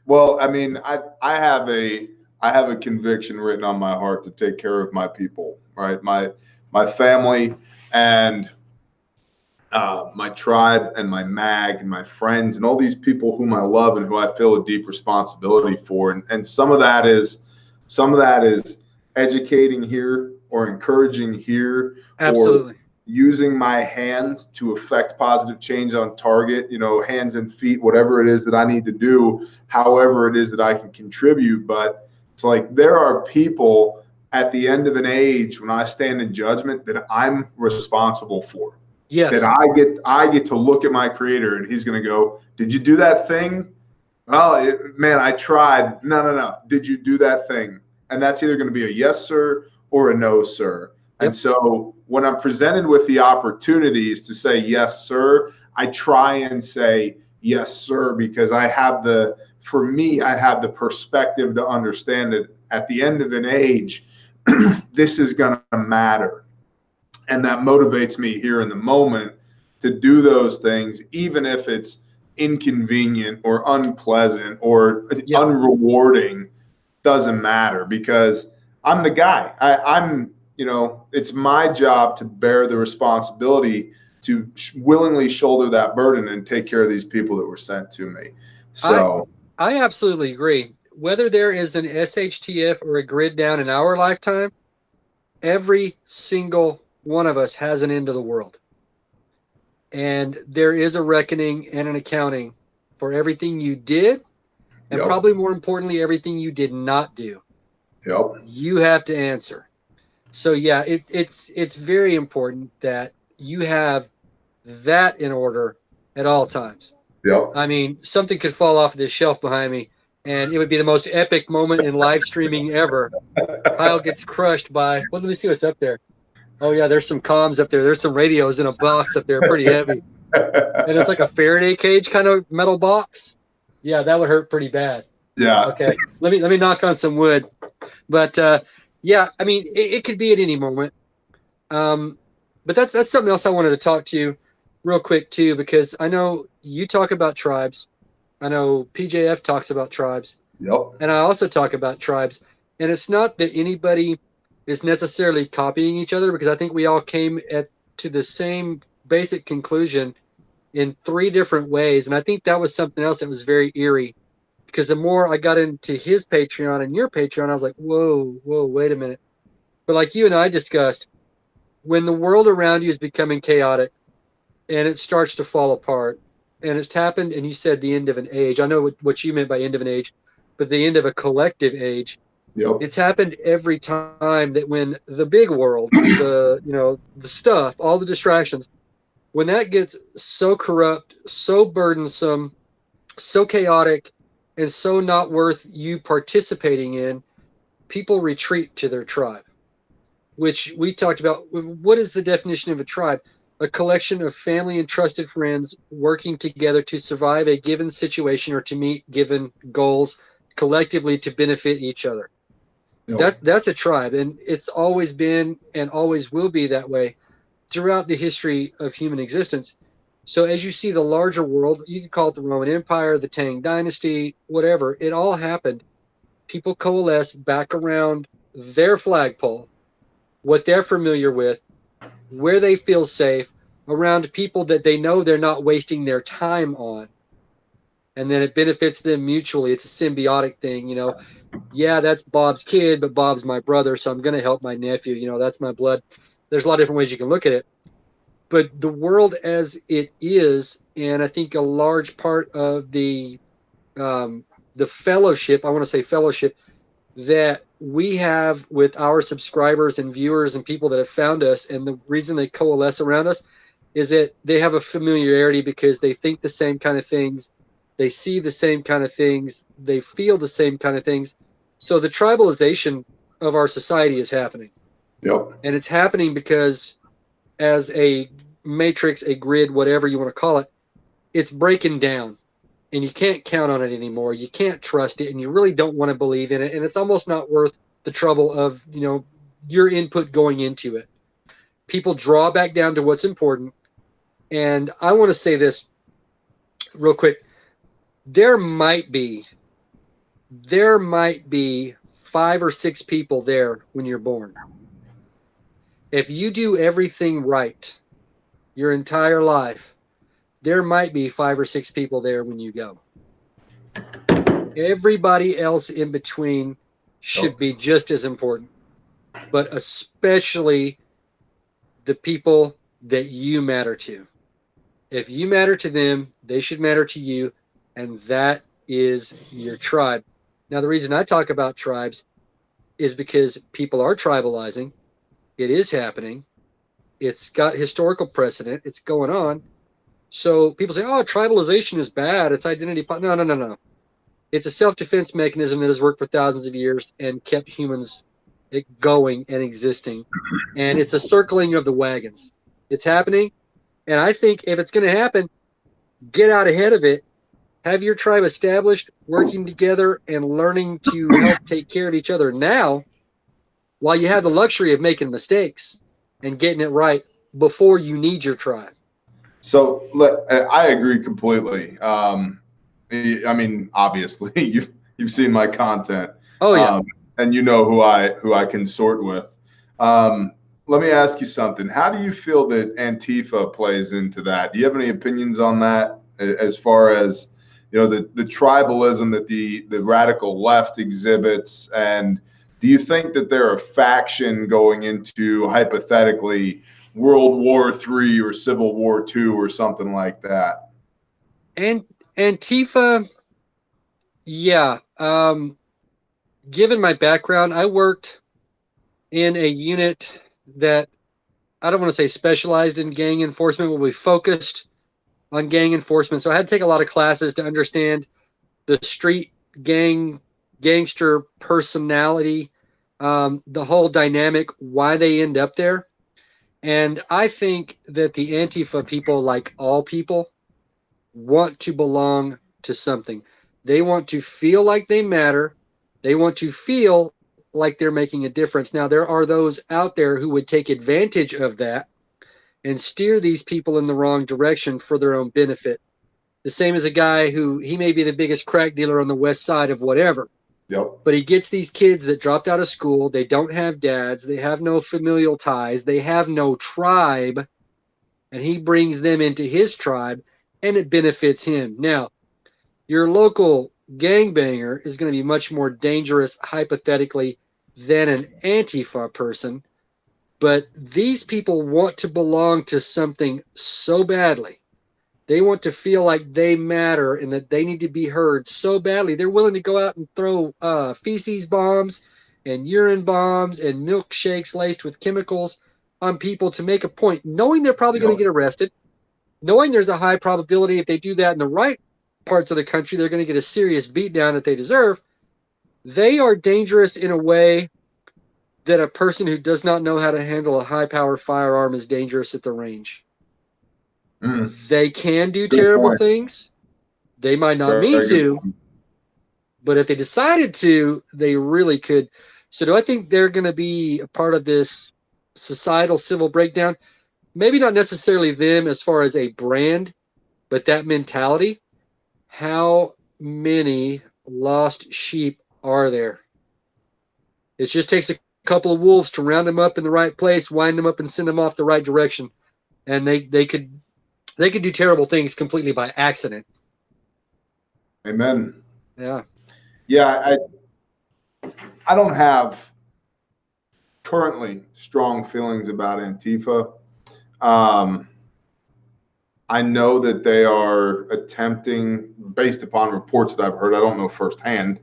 Well, I mean, I have a conviction written on my heart to take care of my people, right? My family and my tribe and my mag and my friends and all these people whom I love and who I feel a deep responsibility for. And some of that is educating here or encouraging here. Absolutely. Or using my hands to affect positive change on target, hands and feet, whatever it is that I need to do, however it is that I can contribute. But it's like there are people at the end of an age when I stand in judgment that I'm responsible for. Yes. That I get to look at my creator and he's going to go, did you do that thing? Well, man, I tried. No. Did you do that thing? And that's either going to be a yes, sir, or a no, sir. Yep. And so when I'm presented with the opportunities to say, yes, sir, I try and say, yes, sir, because I have the perspective to understand that at the end of an age, this is going to matter. And that motivates me here in the moment to do those things, even if it's inconvenient or unpleasant or unrewarding, doesn't matter because I'm the guy. I'm it's my job to bear the responsibility to willingly shoulder that burden and take care of these people that were sent to me. So I absolutely agree. Whether there is an SHTF or a grid down in our lifetime, every single one of us has an end of the world. And there is a reckoning and an accounting for everything you did and probably more importantly, everything you did not do. Yep. You have to answer. So yeah, it's very important that you have that in order at all times. Yep. I mean, something could fall off this shelf behind me, and it would be the most epic moment in live streaming ever. Kyle gets crushed by. Well, let me see what's up there. Oh yeah, there's some comms up there. There's some radios in a box up there, pretty heavy, and it's like a Faraday cage kind of metal box. Yeah, that would hurt pretty bad. Yeah. Okay, let me knock on some wood, but. Yeah, I mean, it could be at any moment. But that's something else I wanted to talk to you real quick, too, because I know you talk about tribes. I know PJF talks about tribes. Yep. And I also talk about tribes. And it's not that anybody is necessarily copying each other, because I think we all came to the same basic conclusion in 3 different ways. And I think that was something else that was very eerie. Because the more I got into his Patreon and your Patreon, I was like, whoa, wait a minute. But like you and I discussed, when the world around you is becoming chaotic and it starts to fall apart, and it's happened, and you said the end of an age. I know what you meant by end of an age, but the end of a collective age. Yep. It's happened every time that when the big world, the stuff, all the distractions, when that gets so corrupt, so burdensome, so chaotic, and so not worth you participating in, people retreat to their tribe, which we talked about. What is the definition of a tribe? A collection of family and trusted friends working together to survive a given situation or to meet given goals collectively to benefit each other. That's a tribe, and it's always been and always will be that way throughout the history of human existence. So as you see the larger world, you can call it the Roman Empire, the Tang Dynasty, whatever, it all happened. People coalesce back around their flagpole, what they're familiar with, where they feel safe, around people that they know they're not wasting their time on. And then it benefits them mutually. It's a symbiotic thing, you know. Yeah, that's Bob's kid, but Bob's my brother, so I'm going to help my nephew. You know, that's my blood. There's a lot of different ways you can look at it. But the world as it is, and I think a large part of the fellowship, I want to say fellowship, that we have with our subscribers and viewers and people that have found us, and the reason they coalesce around us is that they have a familiarity because they think the same kind of things, they see the same kind of things, they feel the same kind of things. So the tribalization of our society is happening. Yep. And it's happening because as a matrix, a grid, whatever you want to call it, it's breaking down. And you can't count on it anymore. You can't trust it, and you really don't want to believe in it. And it's almost not worth the trouble of, you know, your input going into it. People draw back down to what's important. And I want to say this real quick. There might be 5 or 6 people there when you're born. If you do everything right your entire life, there might be 5 or 6 people there when you go. Everybody else in between should be just as important, but especially the people that you matter to. If you matter to them, they should matter to you, and that is your tribe. Now, the reason I talk about tribes is because people are tribalizing. It is happening. It's got historical precedent. It's going on. So people say, oh, tribalization is bad. It's identity. No. It's a self-defense mechanism that has worked for thousands of years and kept humans going and existing. And it's a circling of the wagons. It's happening. And I think if it's going to happen, get out ahead of it. Have your tribe established, working together and learning to help take care of each other now, while you have the luxury of making mistakes and getting it right before you need your tribe. So I agree completely. I mean, obviously, you've seen my content. Oh yeah, and you know who I consort with. Let me ask you something. How do you feel that Antifa plays into that? Do you have any opinions on that, as far as, you know, the tribalism that the radical left exhibits? And do you think that they're a faction going into, hypothetically, World War III or Civil War II or something like that? And Antifa, yeah. Given my background, I worked in a unit that, I don't want to say specialized in gang enforcement, but we focused on gang enforcement. So I had to take a lot of classes to understand the street gangster personality, the whole dynamic, why they end up there. And I think that the Antifa people, like all people, want to belong to something. They want to feel like they matter. They want to feel like they're making a difference. Now, there are those out there who would take advantage of that and steer these people in the wrong direction for their own benefit. The same as a guy who, he may be the biggest crack dealer on the west side of whatever. Yep. But he gets these kids that dropped out of school. They don't have dads. They have no familial ties. They have no tribe. And he brings them into his tribe, and it benefits him. Now, your local gangbanger is going to be much more dangerous, hypothetically, than an Antifa person. But these people want to belong to something so badly. They want to feel like they matter and that they need to be heard so badly. They're willing to go out and throw feces bombs and urine bombs and milkshakes laced with chemicals on people to make a point, knowing they're probably going to get arrested, knowing there's a high probability if they do that in the right parts of the country, they're going to get a serious beatdown that they deserve. They are dangerous in a way that a person who does not know how to handle a high-power firearm is dangerous at the range. They can do terrible things. They might not mean to, but if they decided to, they really could. So do I think they're going to be a part of this societal civil breakdown? Maybe not necessarily them as far as a brand, but that mentality. How many lost sheep are there? It just takes a couple of wolves to round them up in the right place, wind them up, and send them off the right direction. And they could do terrible things completely by accident. Amen. Yeah. Yeah, I don't have currently strong feelings about Antifa. I know that they are attempting, based upon reports that I've heard, I don't know firsthand,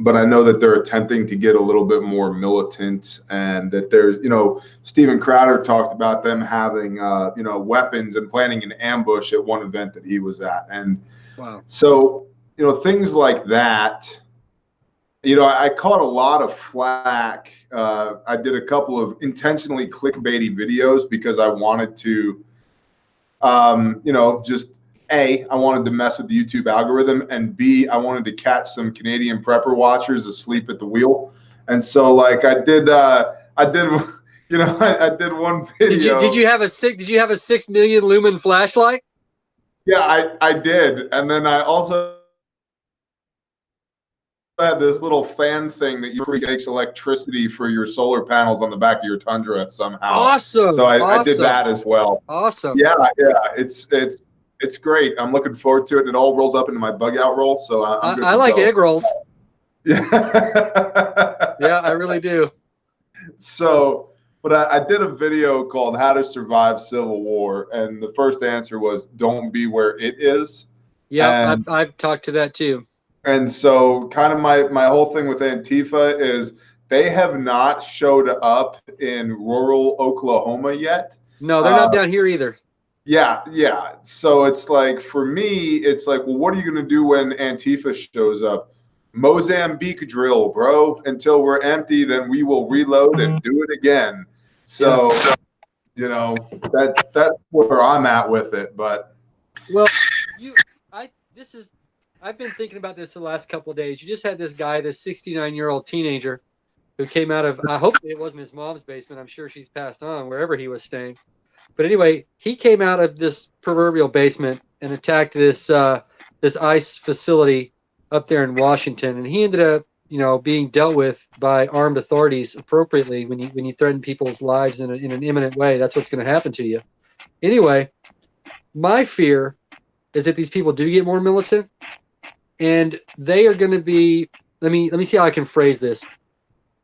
but I know that they're attempting to get a little bit more militant, and that there's, Steven Crowder talked about them having, weapons and planning an ambush at one event that he was at. And wow. So, things like that, I caught a lot of flack. I did a couple of intentionally clickbaity videos because I wanted to, just A, I wanted to mess with the YouTube algorithm, and B, I wanted to catch some Canadian prepper watchers asleep at the wheel. And so, I did one video. Did you have a 6 million lumen flashlight? Yeah, I did. And then I also had this little fan thing that makes electricity for your solar panels on the back of your Tundra somehow. Awesome. So I did that as well. Awesome. Yeah, it's great. I'm looking forward to it. It all rolls up into my bug out roll. So I'm good I to like go. egg rolls. Yeah. Yeah, I really do. So, but I did a video called "How to Survive Civil War," and the first answer was "Don't be where it is." Yeah, I've talked to that too. And so kind of my whole thing with Antifa is they have not showed up in rural Oklahoma yet. No, they're not down here either. Yeah. So it's like, for me, it's like, well, what are you going to do when Antifa shows up? Mozambique drill, bro. Until we're empty, then we will reload and do it again. So, that's where I'm at with it. But well, I've been thinking about this the last couple of days. You just had this guy, this 69-year-old teenager who came out of, I hope it wasn't his mom's basement. I'm sure she's passed on wherever he was staying. But anyway, he came out of this proverbial basement and attacked this ICE facility up there in Washington. And he ended up, being dealt with by armed authorities appropriately. When you threaten people's lives in an imminent way, that's what's going to happen to you. Anyway, my fear is that these people do get more militant, and they are going to be, let me see how I can phrase this.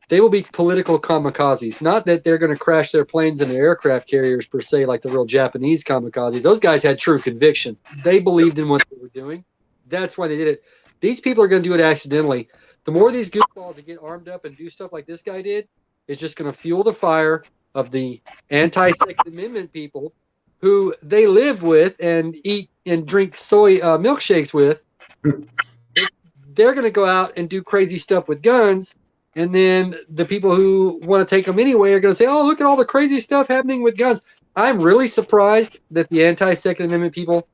They will be political kamikazes. Not that they're going to crash their planes into aircraft carriers per se, like the real Japanese kamikazes. Those guys had true conviction. They believed in what they were doing. That's why they did it. These people are going to do it accidentally. The more these goofballs that get armed up and do stuff like this guy did, it's just going to fuel the fire of the anti-Second Amendment people who they live with and eat and drink soy milkshakes with. They're going to go out and do crazy stuff with guns. And then the people who want to take them anyway are going to say, oh, look at all the crazy stuff happening with guns. I'm really surprised that the anti-Second Amendment people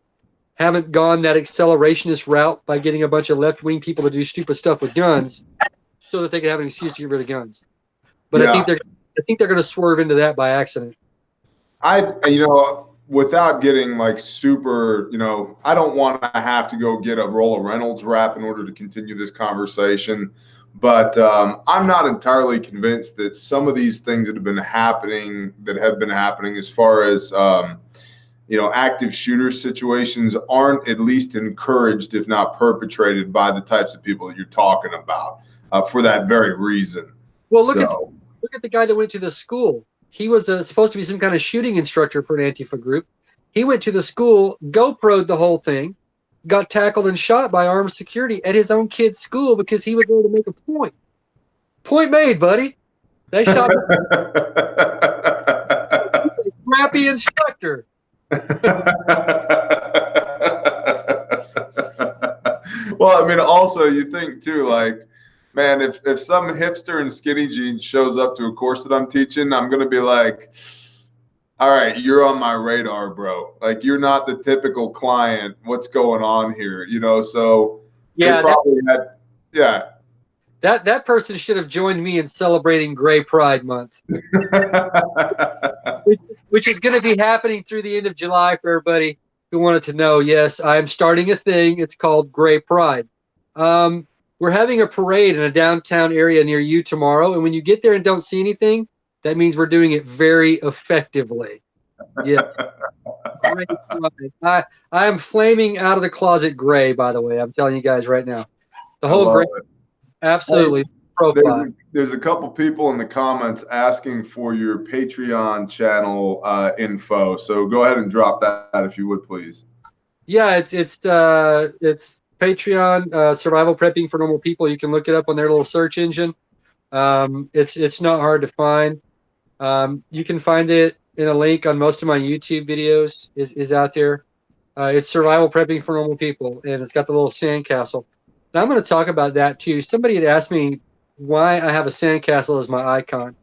haven't gone that accelerationist route by getting a bunch of left-wing people to do stupid stuff with guns so that they can have an excuse to get rid of guns. But yeah. I think they're going to swerve into that by accident. Without getting super, I don't want to have to go get a roll of Reynolds wrap in order to continue this conversation. But I'm not entirely convinced that some of these things that have been happening as far as, active shooter situations aren't at least encouraged, if not perpetrated, by the types of people that you're talking about for that very reason. Well, look at the guy that went to the school. He was supposed to be some kind of shooting instructor for an Antifa group. He went to the school, GoPro'd the whole thing, got tackled and shot by armed security at his own kid's school because he was there to make a point. Point made, buddy. They shot him. He's a crappy instructor. Well, also you think too, Man, if some hipster in skinny jeans shows up to a course that I'm teaching, I'm gonna be like, all right, you're on my radar, bro. Like, you're not the typical client. What's going on here? You know, so they Yeah, probably had, yeah. that person should have joined me in celebrating Gray Pride Month, which is going to be happening through the end of July for everybody who wanted to know. Yes, I'm starting a thing. It's called Gray Pride. We're having a parade in a downtown area near you tomorrow, and when you get there and don't see anything, that means we're doing it very effectively. Yeah. Gray Pride. I am flaming out of the closet gray, by the way. I'm telling you guys right now. The I whole love gray, it. absolutely. Profile. There's a couple people in the comments asking for your Patreon channel info. So go ahead and drop that if you would, please. Yeah, it's Patreon, Survival Prepping for Normal People. You can look it up on their little search engine. It's not hard to find. You can find it in a link on most of my YouTube videos is out there. It's Survival Prepping for Normal People, and it's got the little sandcastle. And I'm going to talk about that too. Somebody had asked me why I have a sandcastle as my icon.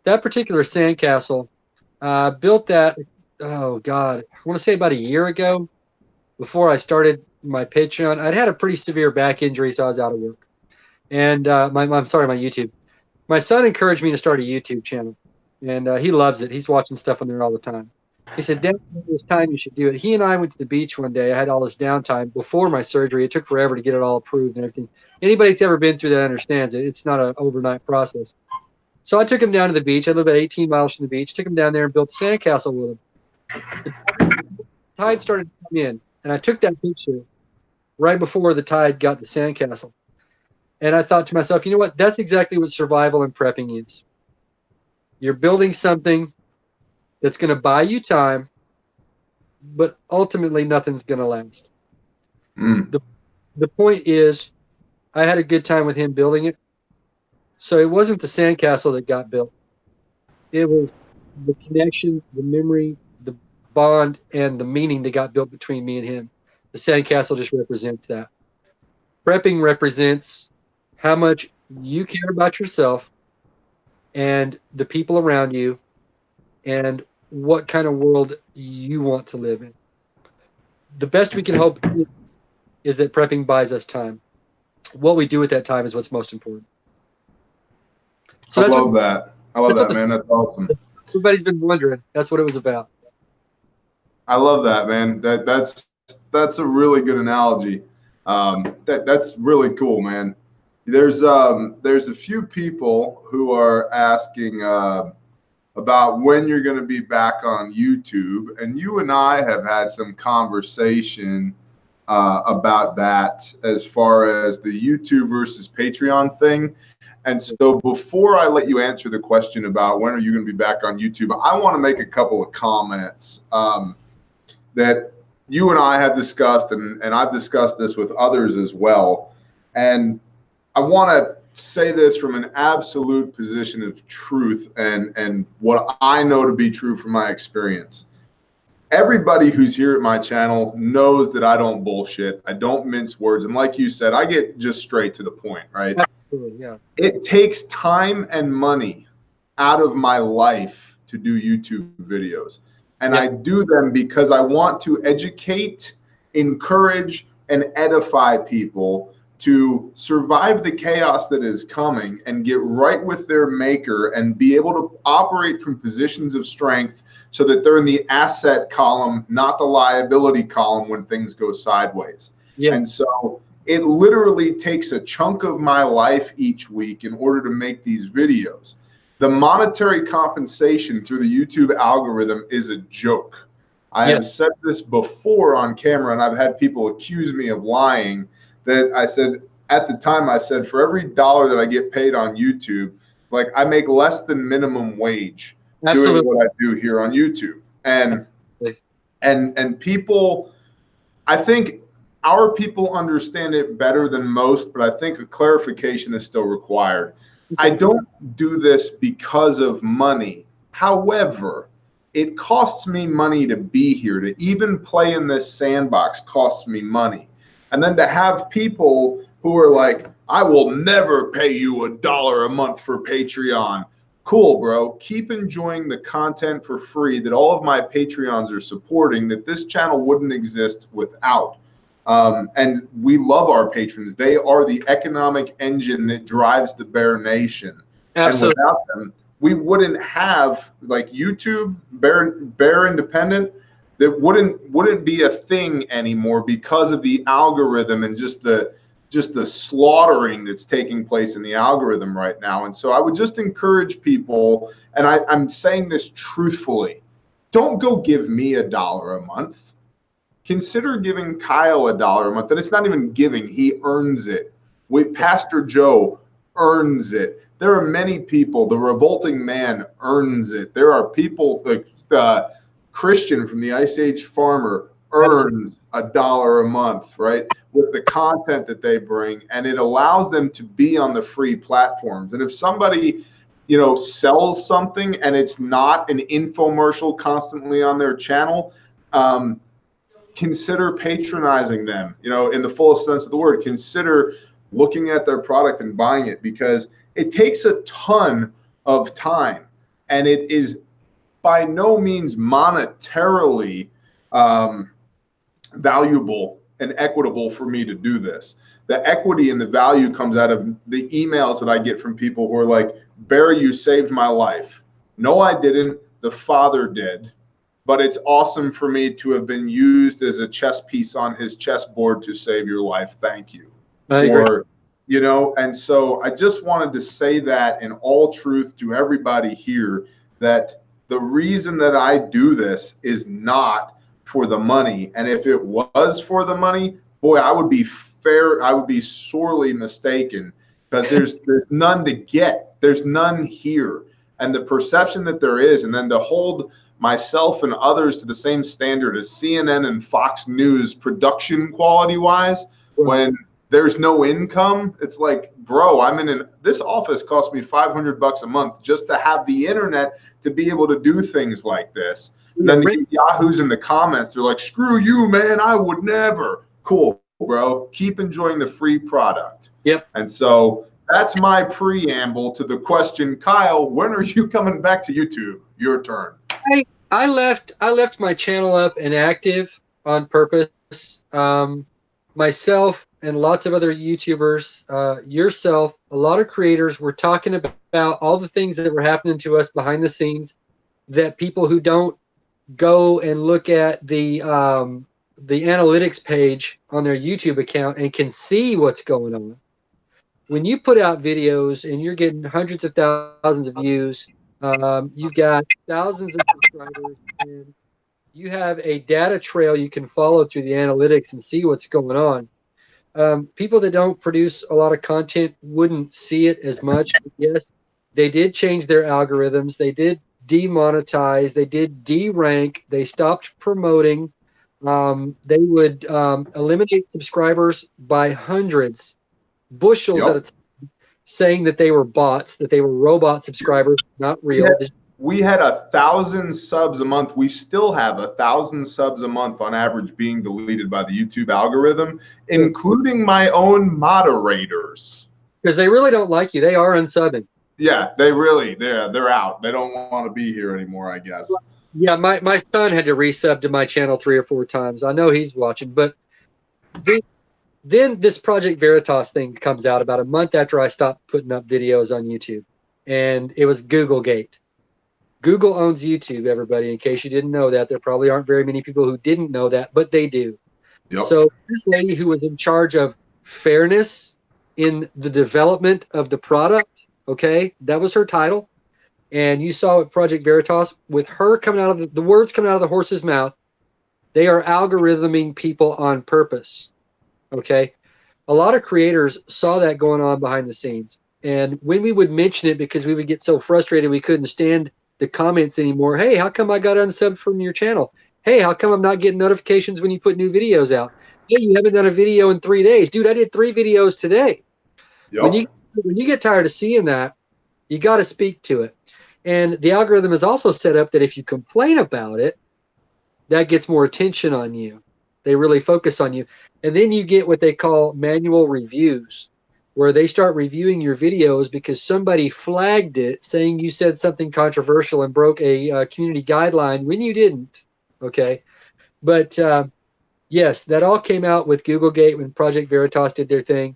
That particular sandcastle, built that, oh God, I want to say about a year ago before I started my Patreon. I'd had a pretty severe back injury, so I was out of work. And I'm sorry, my YouTube. My son encouraged me to start a YouTube channel, and he loves it. He's watching stuff on there all the time. He said, "Dad, it's time you should do it." He and I went to the beach one day. I had all this downtime before my surgery. It took forever to get it all approved and everything. Anybody that's ever been through that understands it. It's not an overnight process. So I took him down to the beach. I live about 18 miles from the beach. Took him down there and built a sandcastle with him. The tide started to come in, and I took that picture right before the tide got the sandcastle. And I thought to myself, you know what? That's exactly what survival and prepping is. You're building something that's going to buy you time, but ultimately nothing's going to last. The point is, I had a good time with him building it. So it wasn't the sandcastle that got built. It was the connection, the memory, the bond, and the meaning that got built between me and him. The sandcastle just represents that. Prepping represents how much you care about yourself and the people around you and what kind of world you want to live in. The best we can hope is that prepping buys us time. What we do with that time is what's most important. So I love that. I love that, man. That's awesome. Everybody's been wondering. That's what it was about. I love that, man. That's a really good analogy. That's really cool, man. There's a few people who are asking about when you're going to be back on YouTube, and you and I have had some conversation about that as far as the YouTube versus Patreon thing. And so before I let you answer the question about when are you going to be back on YouTube, I want to make a couple of comments that you and I have discussed, and I've discussed this with others as well. And I want to say this from an absolute position of truth and what I know to be true from my experience. Everybody who's here at my channel knows that I don't bullshit. I don't mince words. And like you said, I get just straight to the point, right? Absolutely, yeah. It takes time and money out of my life to do YouTube videos. And I do them because I want to educate, encourage, and edify people to survive the chaos that is coming and get right with their maker and be able to operate from positions of strength so that they're in the asset column, not the liability column when things go sideways. Yeah. And so it literally takes a chunk of my life each week in order to make these videos. The monetary compensation through the YouTube algorithm is a joke. I have said this before on camera, and I've had people accuse me of lying. That I said at the time, I said for every dollar that I get paid on YouTube, like I make less than minimum wage doing what I do here on YouTube. And people, I think our people understand it better than most, but I think a clarification is still required. I don't do this because of money. However, it costs me money to be here. To even play in this sandbox costs me money. And then to have people who are like, I will never pay you $1 a month for Patreon. Cool, bro. Keep enjoying the content for free that all of my Patreons are supporting, that this channel wouldn't exist without. And we love our patrons. They are the economic engine that drives the Bear Nation. Absolutely. And without them, we wouldn't have, like, YouTube, Bear Independent, that wouldn't be a thing anymore because of the algorithm and just the slaughtering that's taking place in the algorithm right now. And so I would just encourage people, and I'm saying this truthfully, don't go give me $1 a month. Consider giving Kyle $1 a month. And it's not even giving, he earns it. Pastor Joe earns it. There are many people, the Revolting Man earns it. There are people, like Christian from the Ice Age Farmer earns $1 a month, right? With the content that they bring, and it allows them to be on the free platforms. And if somebody, sells something and it's not an infomercial constantly on their channel, consider patronizing them, in the fullest sense of the word. Consider looking at their product and buying it, because it takes a ton of time, and it is by no means monetarily valuable and equitable for me to do this. The equity and the value comes out of the emails that I get from people who are like, Barry, you saved my life. No, I didn't. The Father did. But it's awesome for me to have been used as a chess piece on his chessboard to save your life. Thank you. I agree. And so I just wanted to say that in all truth to everybody here, that the reason that I do this is not for the money. And if it was for the money, boy, I would be sorely mistaken, because there's none to get. There's none here. And the perception that there is, and then to hold myself and others to the same standard as CNN and Fox News production quality wise, when there's no income, it's like, bro, this office cost me $500 a month just to have the internet to be able to do things like this. And then the yahoos in the comments, they're like, screw you, man, I would never. Cool, bro. Keep enjoying the free product. Yep. And so that's my preamble to the question. Kyle, when are you coming back to YouTube? Your turn. I left my channel up and active on purpose. Myself and lots of other YouTubers, yourself, a lot of creators were talking about all the things that were happening to us behind the scenes, that people who don't go and look at the analytics page on their YouTube account and can see what's going on. When you put out videos and you're getting hundreds of thousands of views, you've got thousands of subscribers, and you have a data trail you can follow through the analytics and see what's going on. People that don't produce a lot of content wouldn't see it as much. Yes, they did change their algorithms. They did demonetize. They did de-rank. They stopped promoting. They would eliminate subscribers by hundreds, bushels at a time, saying that they were bots, that they were robot subscribers, not real. We had 1,000 subs a month. We still have 1,000 subs a month on average being deleted by the YouTube algorithm, including my own moderators. Because they really don't like you. They are unsubbing. Yeah, they're out. They don't want to be here anymore, I guess. Yeah, my son had to resub to my channel 3 or 4 times. I know he's watching, but then this Project Veritas thing comes out about a month after I stopped putting up videos on YouTube, and it was Googlegate. Google owns YouTube, everybody, in case you didn't know that. There probably aren't very many people who didn't know that, but they do. Yep. So this lady who was in charge of fairness in the development of the product, okay, that was her title. And you saw at Project Veritas, with her coming out of the words coming out of the horse's mouth, they are algorithming people on purpose, okay? A lot of creators saw that going on behind the scenes. And when we would mention it, because we would get so frustrated we couldn't stand the comments anymore. Hey, how come I got unsubbed from your channel? Hey, how come I'm not getting notifications when you put new videos out? Hey, you haven't done a video in 3 days. Dude, I did 3 videos today. Yep. When you get tired of seeing that, you got to speak to it. And the algorithm is also set up that if you complain about it, that gets more attention on you. They really focus on you. And then you get what they call manual reviews. where they start reviewing your videos because somebody flagged it saying you said something controversial and broke a community guideline when you didn't. Okay. But yes, that all came out with Googlegate when Project Veritas did their thing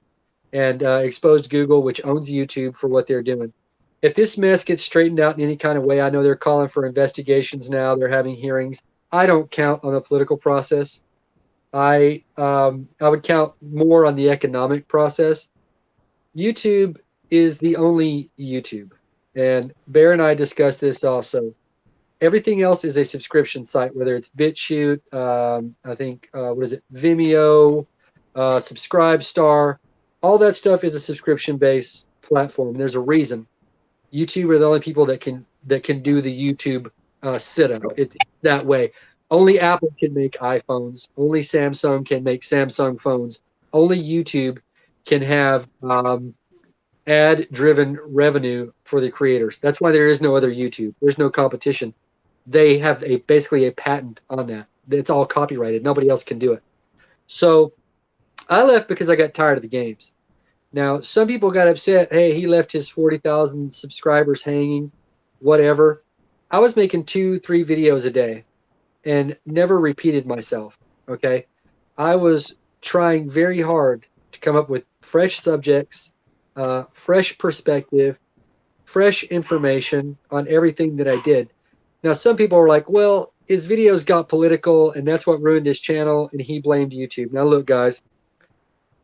and exposed Google, which owns YouTube, for what they're doing. If this mess gets straightened out in any kind of way, I know they're calling for investigations now. They're having hearings. I don't count on the political process. I would count more on the economic process. YouTube is the only YouTube, and Bear and I discussed this also. Everything else is a subscription site, whether it's BitChute, I think, what is it, Vimeo, Subscribestar. All that stuff is a subscription-based platform. There's a reason. YouTube are the only people that can do the YouTube setup. It's that way. Only Apple can make iPhones. Only Samsung can make Samsung phones. Only YouTube can have ad-driven revenue for the creators. That's why there is no other YouTube. There's no competition. They have basically a patent on that. It's all copyrighted. Nobody else can do it. So I left because I got tired of the games. Now, some people got upset. Hey, he left his 40,000 subscribers hanging, whatever. I was making 2-3 videos a day and never repeated myself, okay? I was trying very hard to come up with fresh subjects, fresh perspective, fresh information on everything that I did. Now, some people were like, well, his videos got political, and that's what ruined his channel, and he blamed YouTube. Now, look, guys,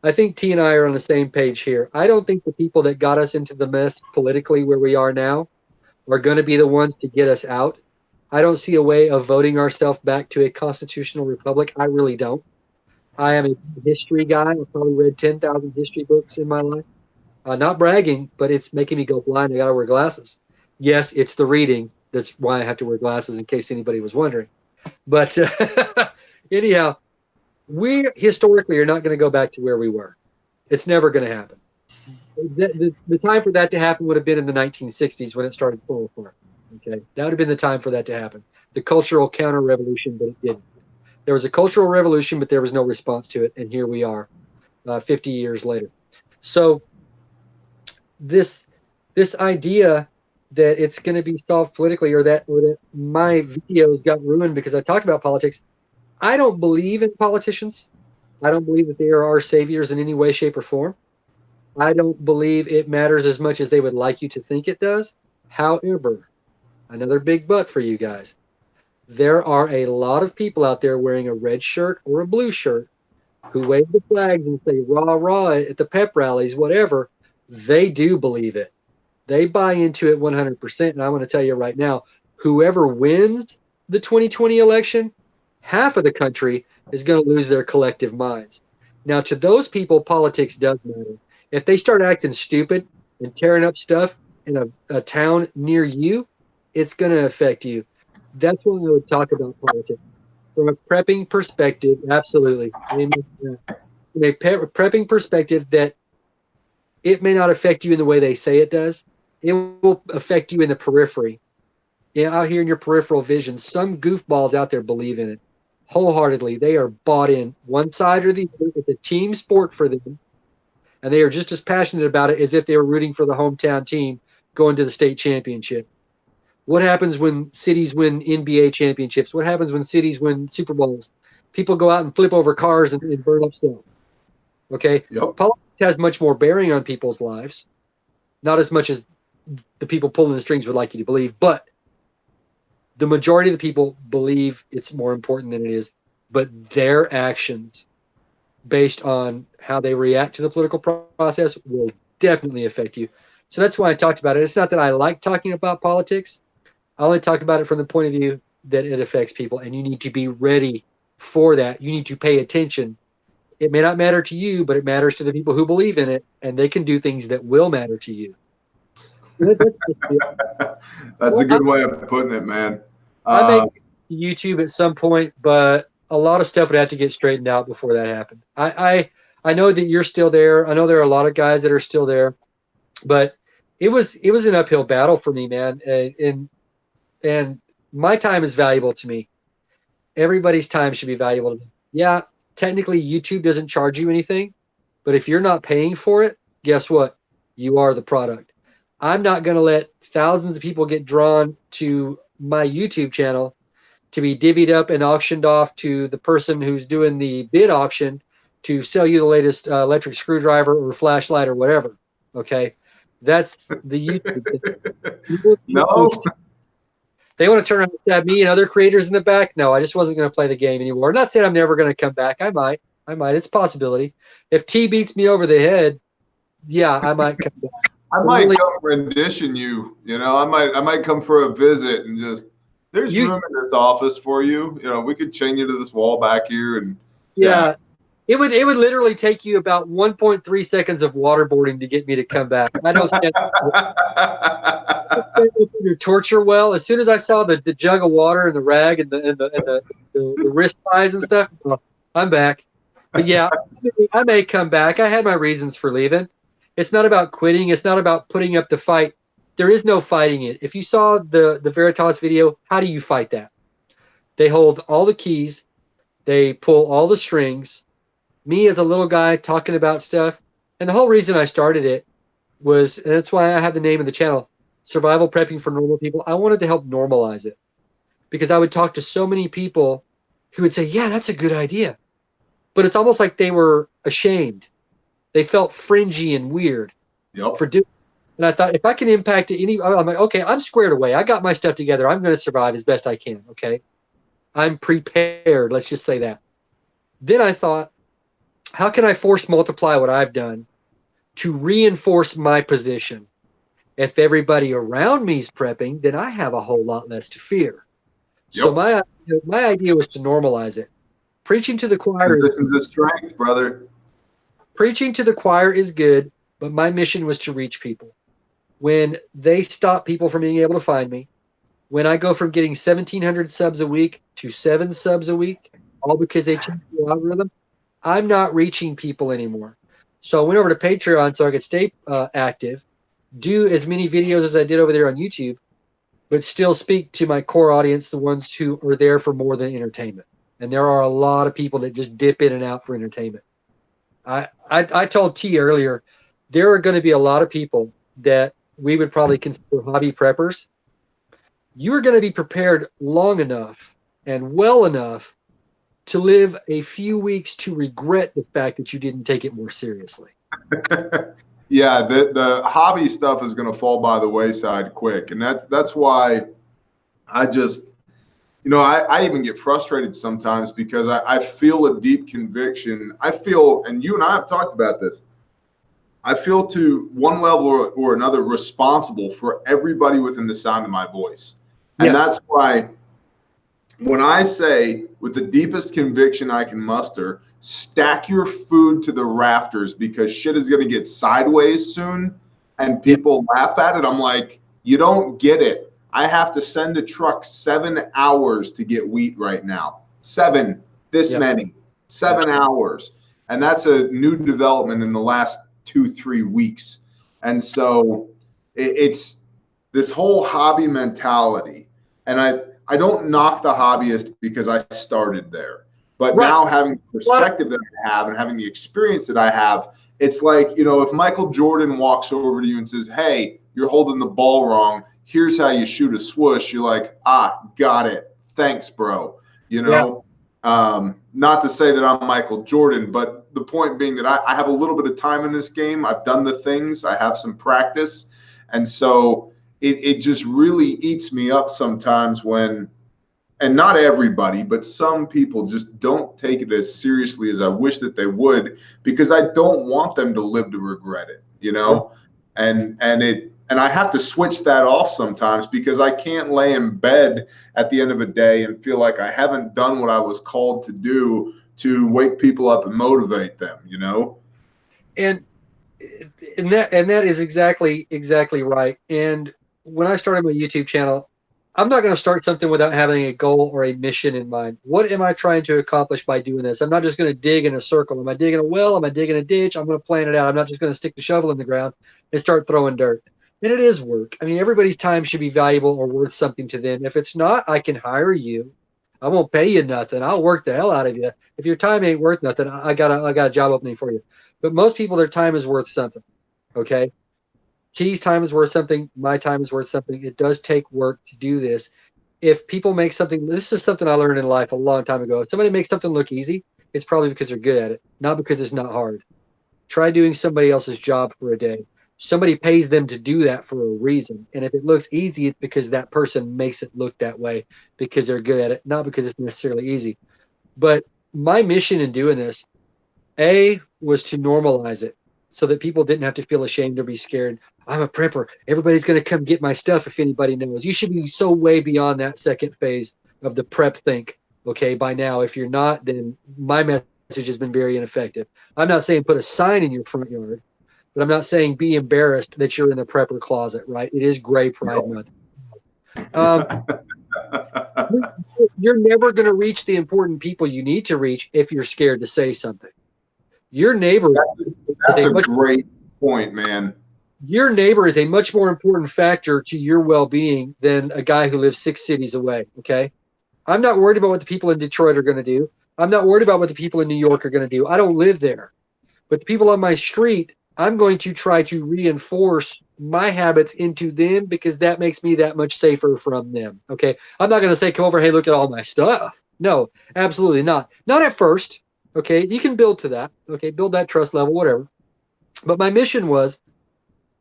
I think T and I are on the same page here. I don't think the people that got us into the mess politically where we are now are going to be the ones to get us out. I don't see a way of voting ourselves back to a constitutional republic. I really don't. I am a history guy. I've probably read 10,000 history books in my life. Not bragging, but it's making me go blind. I got to wear glasses. Yes, it's the reading. That's why I have to wear glasses, in case anybody was wondering. But anyhow, we historically are not going to go back to where we were. It's never going to happen. The time for that to happen would have been in the 1960s when it started falling apart. Okay, that would have been the time for that to happen. The cultural counter-revolution, but it didn't. There was a cultural revolution, but there was no response to it, and here we are, 50 years later. So this idea that it's going to be solved politically, or that my videos got ruined because I talked about politics, I don't believe in politicians. I don't believe that they are our saviors in any way, shape, or form. I don't believe it matters as much as they would like you to think it does. However, another big but for you guys. There are a lot of people out there wearing a red shirt or a blue shirt who wave the flags and say rah rah at the pep rallies, whatever. They do believe it. They buy into it 100%. And I want to tell you right now, whoever wins the 2020 election, half of the country is going to lose their collective minds. Now, to those people, politics does matter. If they start acting stupid and tearing up stuff in a town near you, it's going to affect you. That's when I would talk about politics. From a prepping perspective, absolutely. From a prepping perspective, that it may not affect you in the way they say it does. It will affect you in the periphery. Out here in your peripheral vision, some goofballs out there believe in it wholeheartedly. They are bought in one side or the other. It's a team sport for them. And they are just as passionate about it as if they were rooting for the hometown team going to the state championship. What happens when cities win NBA championships? What happens when cities win Super Bowls? People go out and flip over cars and burn up stuff. Okay? Yep. Politics has much more bearing on people's lives. Not as much as the people pulling the strings would like you to believe, but the majority of the people believe it's more important than it is. But their actions, based on how they react to the political process, will definitely affect you. So that's why I talked about it. It's not that I like talking about politics. I only talk about it from the point of view that it affects people, and you need to be ready for that. You need to pay attention. It may not matter to you, but it matters to the people who believe in it, and they can do things that will matter to you. That's a good way of putting it, man. I make YouTube at some point, but a lot of stuff would have to get straightened out before that happened. I know that you're still there. I know there are a lot of guys that are still there, but it was an uphill battle for me, man. And my time is valuable to me. Everybody's time should be valuable to me. Yeah, technically YouTube doesn't charge you anything, but if you're not paying for it, guess what? You are the product. I'm not going to let thousands of people get drawn to my YouTube channel to be divvied up and auctioned off to the person who's doing the bid auction to sell you the latest electric screwdriver or flashlight or whatever. Okay. That's the YouTube thing. No. They want to turn around and stab me and other creators in the back. No, I just wasn't going to play the game anymore. Not saying I'm never going to come back. I might. It's a possibility. If T beats me over the head, yeah, I might come back. I might come rendition you. You know, I might come for a visit and just. There's room in this office for you. You know, we could chain you to this wall back here, and yeah. It would literally take you about 1.3 seconds of waterboarding to get me to come back. I don't stand your torture well. As soon as I saw the jug of water and the rag and the wrist ties and stuff, I'm back. But yeah, I may come back. I had my reasons for leaving. It's not about quitting. It's not about putting up the fight. There is no fighting it. If you saw the Veritas video, how do you fight that? They hold all the keys. They pull all the strings. Me as a little guy talking about stuff. And the whole reason I started it was, and that's why I have the name of the channel, Survival Prepping for Normal People. I wanted to help normalize it because I would talk to so many people who would say, yeah, that's a good idea. But it's almost like they were ashamed. They felt fringy and weird for doing. And I thought, if I can impact I'm like, okay, I'm squared away. I got my stuff together. I'm going to survive as best I can. Okay. I'm prepared. Let's just say that. Then I thought, how can I force multiply what I've done to reinforce my position? If everybody around me is prepping, then I have a whole lot less to fear. Yep. So my idea was to normalize it. Preaching to the choir is the strength, brother. Preaching to the choir is good, but my mission was to reach people. When they stop people from being able to find me, when I go from getting 1,700 subs a week to 7 subs a week, all because they changed the algorithm, I'm not reaching people anymore. So I went over to Patreon so I could stay active, do as many videos as I did over there on YouTube, but still speak to my core audience, the ones who are there for more than entertainment. And there are a lot of people that just dip in and out for entertainment. I told T earlier, there are going to be a lot of people that we would probably consider hobby preppers. You are going to be prepared long enough and well enough to live a few weeks to regret the fact that you didn't take it more seriously. Yeah, the hobby stuff is going to fall by the wayside quick. And that's why I just, you know, I even get frustrated sometimes because I feel a deep conviction. I feel, and you and I have talked about this, I feel to one level or another responsible for everybody within the sound of my voice. And that's why when I say with the deepest conviction I can muster, stack your food to the rafters because shit is going to get sideways soon and people laugh at it. I'm like, you don't get it. I have to send a truck 7 hours to get wheat right now. 7 hours. And that's a new development in the last 2-3 weeks. And so it's this whole hobby mentality. And I don't knock the hobbyist because I started there. But now having the perspective that I have and having the experience that I have, it's like, you know, if Michael Jordan walks over to you and says, hey, you're holding the ball wrong, here's how you shoot a swoosh, you're like, got it. Thanks, bro. You know, not to say that I'm Michael Jordan, but the point being that I have a little bit of time in this game. I've done the things. I have some practice. And so it just really eats me up sometimes when, and not everybody, but some people just don't take it as seriously as I wish that they would, because I don't want them to live to regret it, you know? And I have to switch that off sometimes because I can't lay in bed at the end of a day and feel like I haven't done what I was called to do to wake people up and motivate them, you know? And that is exactly right. And when I started my YouTube channel, I'm not going to start something without having a goal or a mission in mind. What am I trying to accomplish by doing this? I'm not just going to dig in a circle. Am I digging a well? Am I digging a ditch? I'm going to plan it out. I'm not just going to stick the shovel in the ground and start throwing dirt. And it is work. I mean, everybody's time should be valuable or worth something to them. If it's not, I can hire you. I won't pay you nothing. I'll work the hell out of you. If your time ain't worth nothing, I got a job opening for you. But most people, their time is worth something. Okay. T's time is worth something. My time is worth something. It does take work to do this. If people make something, this is something I learned in life a long time ago. If somebody makes something look easy, it's probably because they're good at it, not because it's not hard. Try doing somebody else's job for a day. Somebody pays them to do that for a reason. And if it looks easy, it's because that person makes it look that way because they're good at it, not because it's necessarily easy. But my mission in doing this, A, was to normalize it so that people didn't have to feel ashamed or be scared. I'm a prepper. Everybody's going to come get my stuff if anybody knows. You should be so way beyond that second phase of the prep think, okay, by now. If you're not, then my message has been very ineffective. I'm not saying put a sign in your front yard, but I'm not saying be embarrassed that you're in the prepper closet, right? It is Gray Pride Month. You're never going to reach the important people you need to reach if you're scared to say something. Your neighbor. That's a great point, man. Your neighbor is a much more important factor to your well-being than a guy who lives 6 cities away. Okay. I'm not worried about what the people in Detroit are going to do. I'm not worried about what the people in New York are going to do. I don't live there. But the people on my street, I'm going to try to reinforce my habits into them because that makes me that much safer from them. Okay. I'm not going to say, come over, hey, look at all my stuff. No, absolutely not. Not at first. Okay. You can build to that. Okay. Build that trust level, whatever. But my mission was,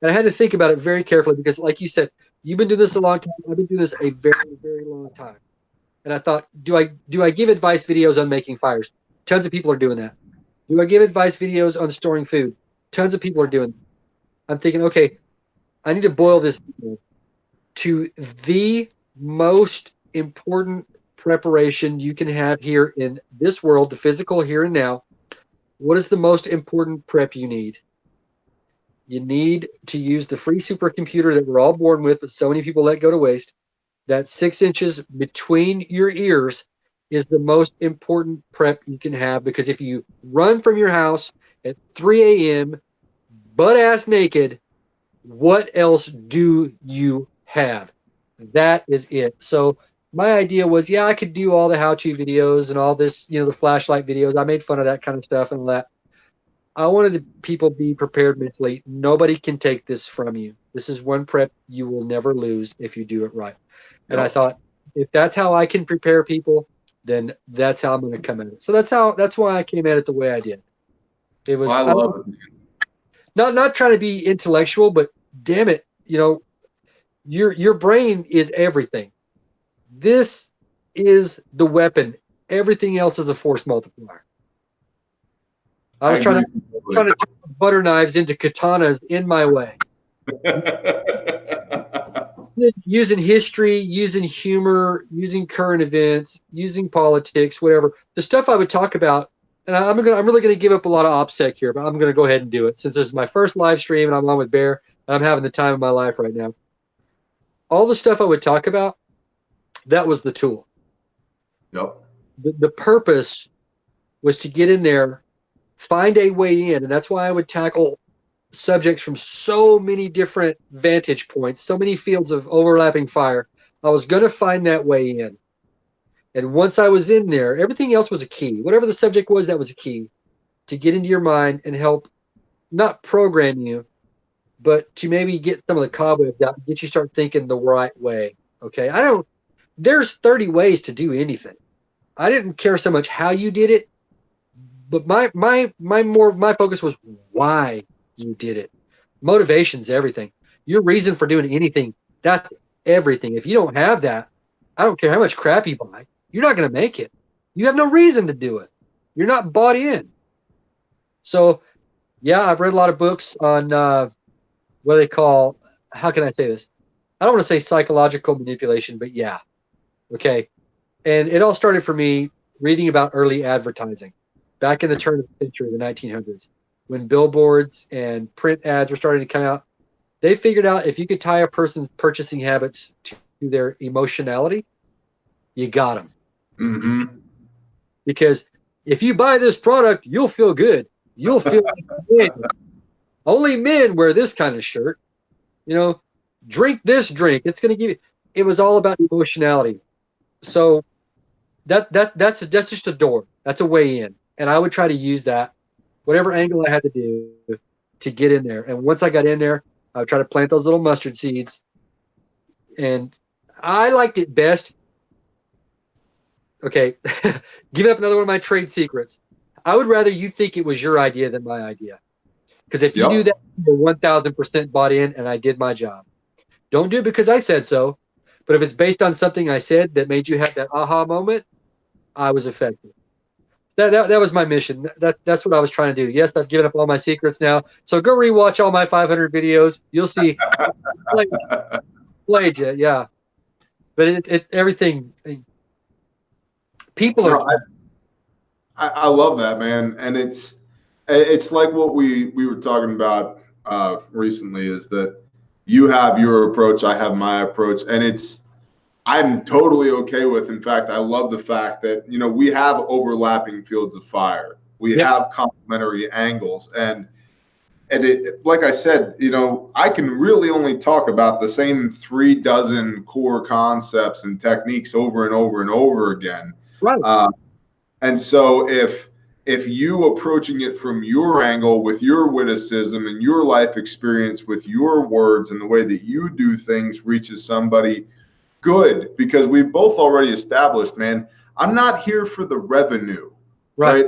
and I had to think about it very carefully because, like you said, you've been doing this a long time. I've been doing this a very, very long time. And I thought, do I give advice videos on making fires? Tons of people are doing that. Do I give advice videos on storing food? Tons of people are doing that. I'm thinking, okay, I need to boil this to the most important preparation you can have here in this world, the physical here and now. What is the most important prep you need? You need to use the free supercomputer that we're all born with, but so many people let go to waste. That 6 inches between your ears is the most important prep you can have, because if you run from your house at 3 a.m. butt ass naked, what else do you have? That is it. So my idea was, yeah, I could do all the how-to videos and all this, the flashlight videos. I made fun of that kind of stuff and all that. I wanted people be prepared mentally. Nobody can take this from you. This is one prep you will never lose if you do it right. And I thought, if that's how I can prepare people, then that's how I'm going to come at it. So that's why I came at it the way I did. It was I love it. Not trying to be intellectual, but damn it, your brain is everything. This is the weapon. Everything else is a force multiplier. I was trying to turn butter knives into katanas in my way. Using history, using humor, using current events, using politics, whatever. The stuff I would talk about, and I'm really gonna give up a lot of OPSEC here, but I'm gonna go ahead and do it since this is my first live stream and I'm on with Bear and I'm having the time of my life right now. All the stuff I would talk about, that was the tool. Yep. The purpose was to get in there, find a way in, and that's why I would tackle subjects from so many different vantage points, so many fields of overlapping fire. I was going to find that way in. And once I was in there, everything else was a key. Whatever the subject was, that was a key to get into your mind and help not program you, but to maybe get some of the cobwebs out and get you start thinking the right way. Okay. There's 30 ways to do anything. I didn't care so much how you did it, but my focus was why you did it. Motivation's everything. Your reason for doing anything, that's everything. If you don't have that, I don't care how much crap you buy, you're not going to make it. You have no reason to do it. You're not bought in. So, yeah, I've read a lot of books on what they call, how can I say this? I don't want to say psychological manipulation, but yeah. Okay. And it all started for me reading about early advertising back in the turn of the century, the 1900s, when billboards and print ads were starting to come out. They figured out if you could tie a person's purchasing habits to their emotionality, you got them. Mm-hmm. Because if you buy this product, you'll feel good. You'll feel like only men wear this kind of shirt. Drink this drink. It's going to give you. It was all about emotionality. So that's just a door. That's a way in. And I would try to use that, whatever angle I had to do, to get in there. And once I got in there, I would try to plant those little mustard seeds. And I liked it best. Okay, give up another one of my trade secrets. I would rather you think it was your idea than my idea. Because if you do that, you're 1,000% bought in, and I did my job. Don't do it because I said so. But if it's based on something I said that made you have that aha moment, I was effective. That was my mission. That's what I was trying to do. Yes, I've given up all my secrets now. So go rewatch all my 500 videos. You'll see. Played you, yeah. But everything. People are. I love that, man, and it's like what we were talking about recently, is that you have your approach, I have my approach, and I'm totally okay with. In fact, I love the fact that we have overlapping fields of fire. We have complementary angles, and it, like I said, I can really only talk about the same 36 core concepts and techniques over and over and over again. Right. And so if you approaching it from your angle with your witticism and your life experience with your words and the way that you do things reaches somebody, good, because we've both already established, man, I'm not here for the revenue, right?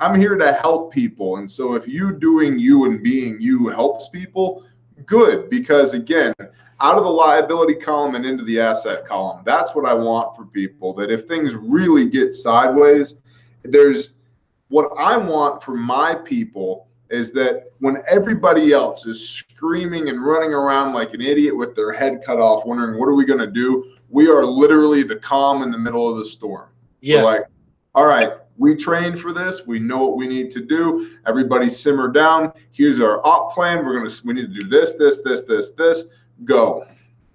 I'm here to help people. And so if you doing you and being you helps people, good, because again, out of the liability column and into the asset column, that's what I want for people. That if things really get sideways, what I want for my people is that when everybody else is screaming and running around like an idiot with their head cut off, wondering what are we going to do, we are literally the calm in the middle of the storm. Yes. We're like, all right, we trained for this. We know what we need to do. Everybody simmer down. Here's our op plan. We need to do this. Go.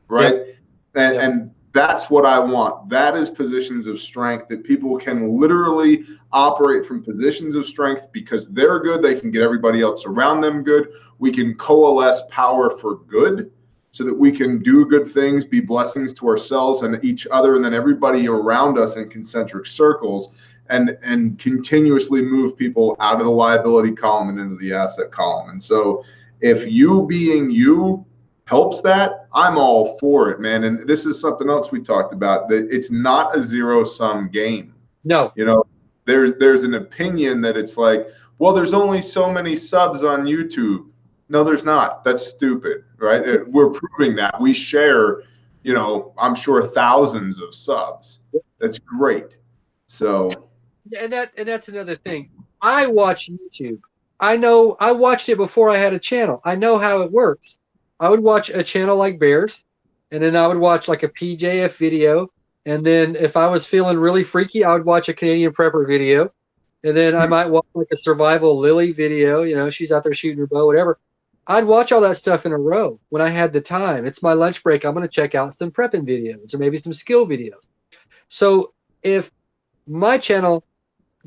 Right. Yep. And that's what I want. That is positions of strength, that people can literally operate from positions of strength because they're good. They can get everybody else around them good. We can coalesce power for good so that we can do good things, be blessings to ourselves and each other, and then everybody around us in concentric circles, and continuously move people out of the liability column and into the asset column. And so if you being you helps that, I'm all for it, man. And this is something else we talked about, that it's not a zero-sum game. No. There's an opinion that it's like, well, there's only so many subs on YouTube. No, there's not. That's stupid, right? We're proving that. We share, I'm sure thousands of subs. That's great. So and that's another thing. I watch YouTube. I know I watched it before I had a channel. I know how it works. I would watch a channel like Bears, and then I would watch like a PJF video. And then if I was feeling really freaky, I would watch a Canadian prepper video. And then I might watch like a survival Lily video. She's out there shooting her bow, whatever. I'd watch all that stuff in a row when I had the time. It's my lunch break. I'm going to check out some prepping videos or maybe some skill videos. So if my channel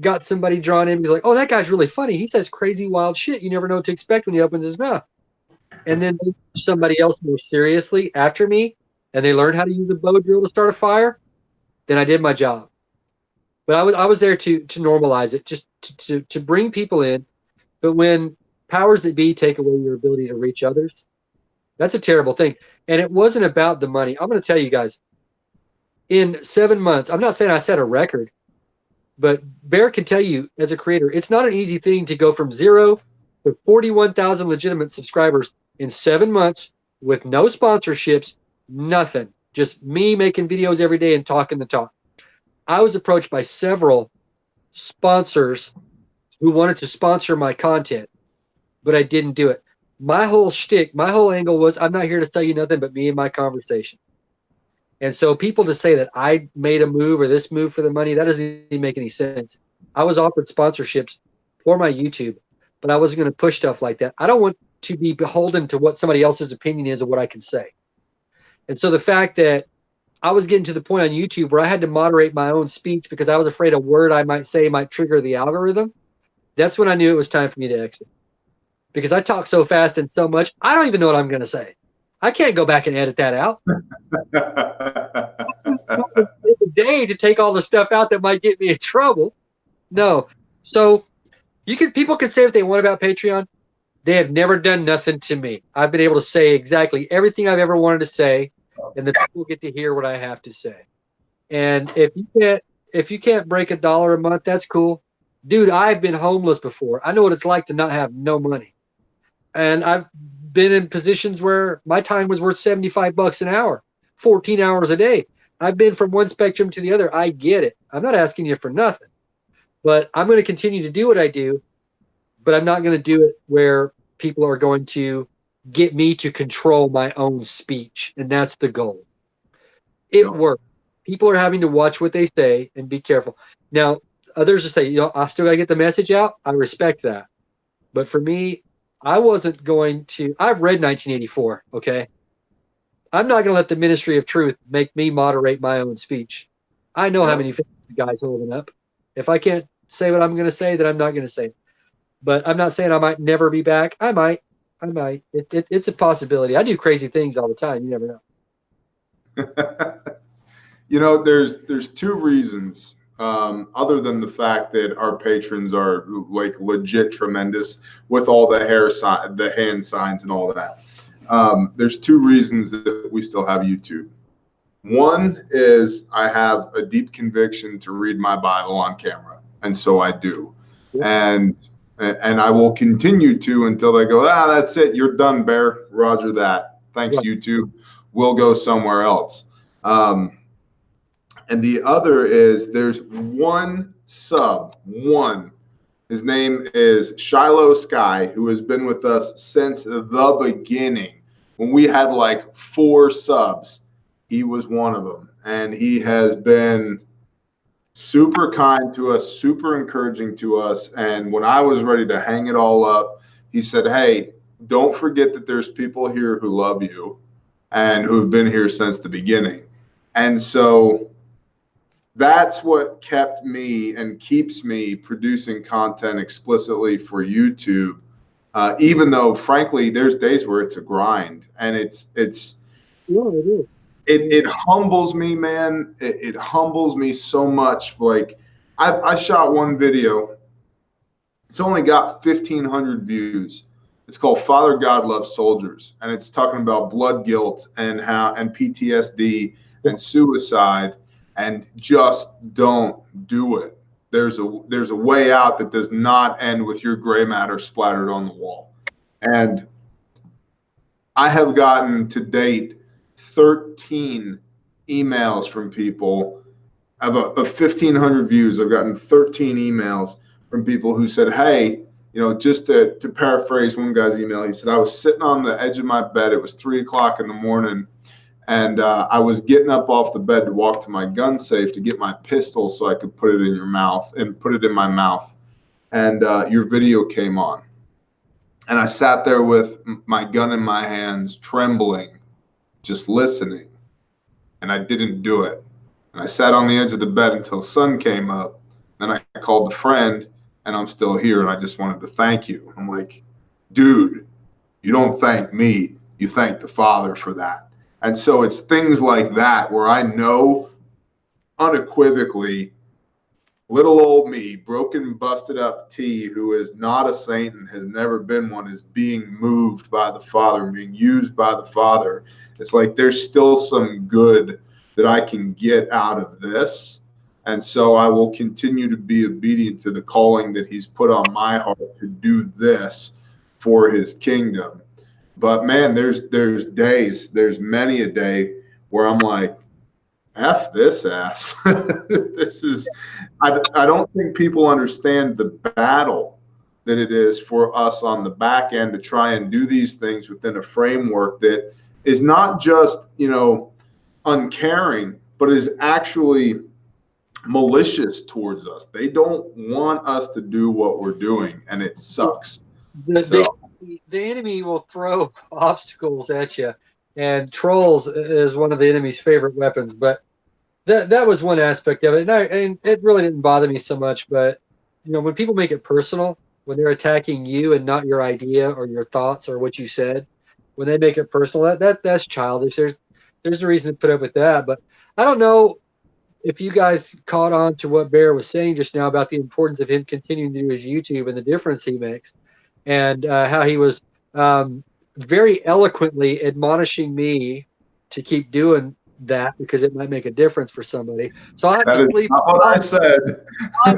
got somebody drawn in, he's like, oh, that guy's really funny. He says crazy, wild shit. You never know what to expect when he opens his mouth. And then somebody else more seriously after me, and they learned how to use a bow drill to start a fire, then I did my job. But I was there to normalize it, just to bring people in. But when powers that be take away your ability to reach others, that's a terrible thing. And it wasn't about the money. I'm going to tell you guys, in 7 months, I'm not saying I set a record, but Bear can tell you as a creator, it's not an easy thing to go from 0 to 41,000 legitimate subscribers in 7 months with no sponsorships, nothing. Just me making videos every day and talking the talk. I was approached by several sponsors who wanted to sponsor my content, but I didn't do it. My whole shtick, my whole angle was, I'm not here to tell you nothing but me and my conversation. And so people to say that I made a move or this move for the money, that doesn't even make any sense. I was offered sponsorships for my YouTube, but I wasn't going to push stuff like that. I don't want to be beholden to what somebody else's opinion is of what I can say. And so the fact that I was getting to the point on YouTube where I had to moderate my own speech because I was afraid a word I might say might trigger the algorithm, that's when I knew it was time for me to exit. Because I talk so fast and so much, I don't even know what I'm going to say. I can't go back and edit that out. It's a day to take all the stuff out that might get me in trouble. No. So people can say what they want about Patreon. They have never done nothing to me. I've been able to say exactly everything I've ever wanted to say, and the people get to hear what I have to say. And if you can't break $1 a month, that's cool. Dude, I've been homeless before. I know what it's like to not have no money. And I've been in positions where my time was worth $75 an hour, 14 hours a day. I've been from one spectrum to the other. I get it. I'm not asking you for nothing. But I'm going to continue to do what I do, but I'm not going to do it where people are going to get me to control my own speech. And that's the goal. It works. People are having to watch what they say and be careful. Now, others will say, I still got to get the message out. I respect that. But for me, I wasn't going to. I've read 1984, okay? I'm not going to let the Ministry of Truth make me moderate my own speech. I know how many the guys holding up. If I can't say what I'm going to say, then I'm not going to say it. But I'm not saying I might never be back. I might. It's a possibility. I do crazy things all the time. You never know. There's two reasons, other than the fact that our patrons are like legit tremendous with all the hand signs and all that. There's two reasons that we still have YouTube. One is I have a deep conviction to read my Bible on camera, and so I do. And I will continue to until they go, that's it, you're done, Bear. Roger that. Thanks, YouTube. We'll go somewhere else. And the other is there's one sub, his name is Shiloh Sky, who has been with us since the beginning. When we had like 4 subs, he was one of them. And he has been super kind to us, super encouraging to us. And when I was ready to hang it all up, he said, hey, don't forget that there's people here who love you and who have been here since the beginning. And so that's what kept me and keeps me producing content explicitly for YouTube, even though, frankly, there's days where it's a grind, and it humbles me, man. It humbles me so much. Like I shot one video. It's only got 1,500 views. It's called Father God Loves Soldiers, and it's talking about blood guilt and PTSD and suicide. And just don't do it. There's a way out that does not end with your gray matter splattered on the wall. And I have gotten to date 13 emails from people. I have 1,500 views. I've gotten 13 emails from people who said, hey, just to paraphrase one guy's email, he said, I was sitting on the edge of my bed. It was 3 o'clock in the morning. And I was getting up off the bed to walk to my gun safe to get my pistol so I could put it in your mouth and put it in my mouth. And your video came on. And I sat there with my gun in my hands, trembling, just listening. And I didn't do it. And I sat on the edge of the bed until sun came up. Then I called a friend, and I'm still here. And I just wanted to thank you. I'm like, dude, you don't thank me. You thank the Father for that. And so it's things like that where I know unequivocally little old me, broken, busted up T, who is not a saint and has never been one, is being moved by the Father and being used by the Father. It's like there's still some good that I can get out of this. And so I will continue to be obedient to the calling that he's put on my heart to do this for his kingdom. But man, there's many a day where I'm like, F this ass. I don't think people understand the battle that it is for us on the back end to try and do these things within a framework that is not just, uncaring, but is actually malicious towards us. They don't want us to do what we're doing, and it sucks. The enemy will throw obstacles at you, and trolls is one of the enemy's favorite weapons. But that was one aspect of it, and it really didn't bother me so much. But when people make it personal, when they're attacking you and not your idea or your thoughts or what you said, when they make it personal, that's childish. There's a reason to put up with that. But I don't know if you guys caught on to what Bear was saying just now about the importance of him continuing to do his YouTube and the difference he makes. and how he was very eloquently admonishing me to keep doing that because it might make a difference for somebody. So I have That to is sleep. not what I said. I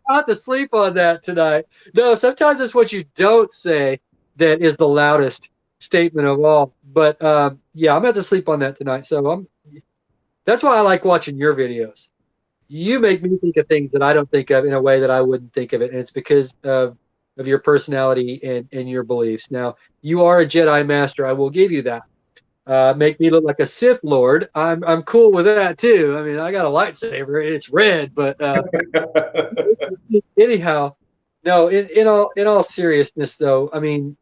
have to sleep on that tonight. No, sometimes it's what you don't say that is the loudest statement of all. But yeah, I'm gonna have to sleep on that tonight. So that's why I like watching your videos. You make me think of things that I don't think of in a way that I wouldn't think of it, and it's because of your personality and your beliefs. Now, you are a Jedi Master. I will give you that. Make me look like a Sith Lord. I'm cool with that too. I mean, I got a lightsaber. It's red, but anyhow, no. In all seriousness, though, I mean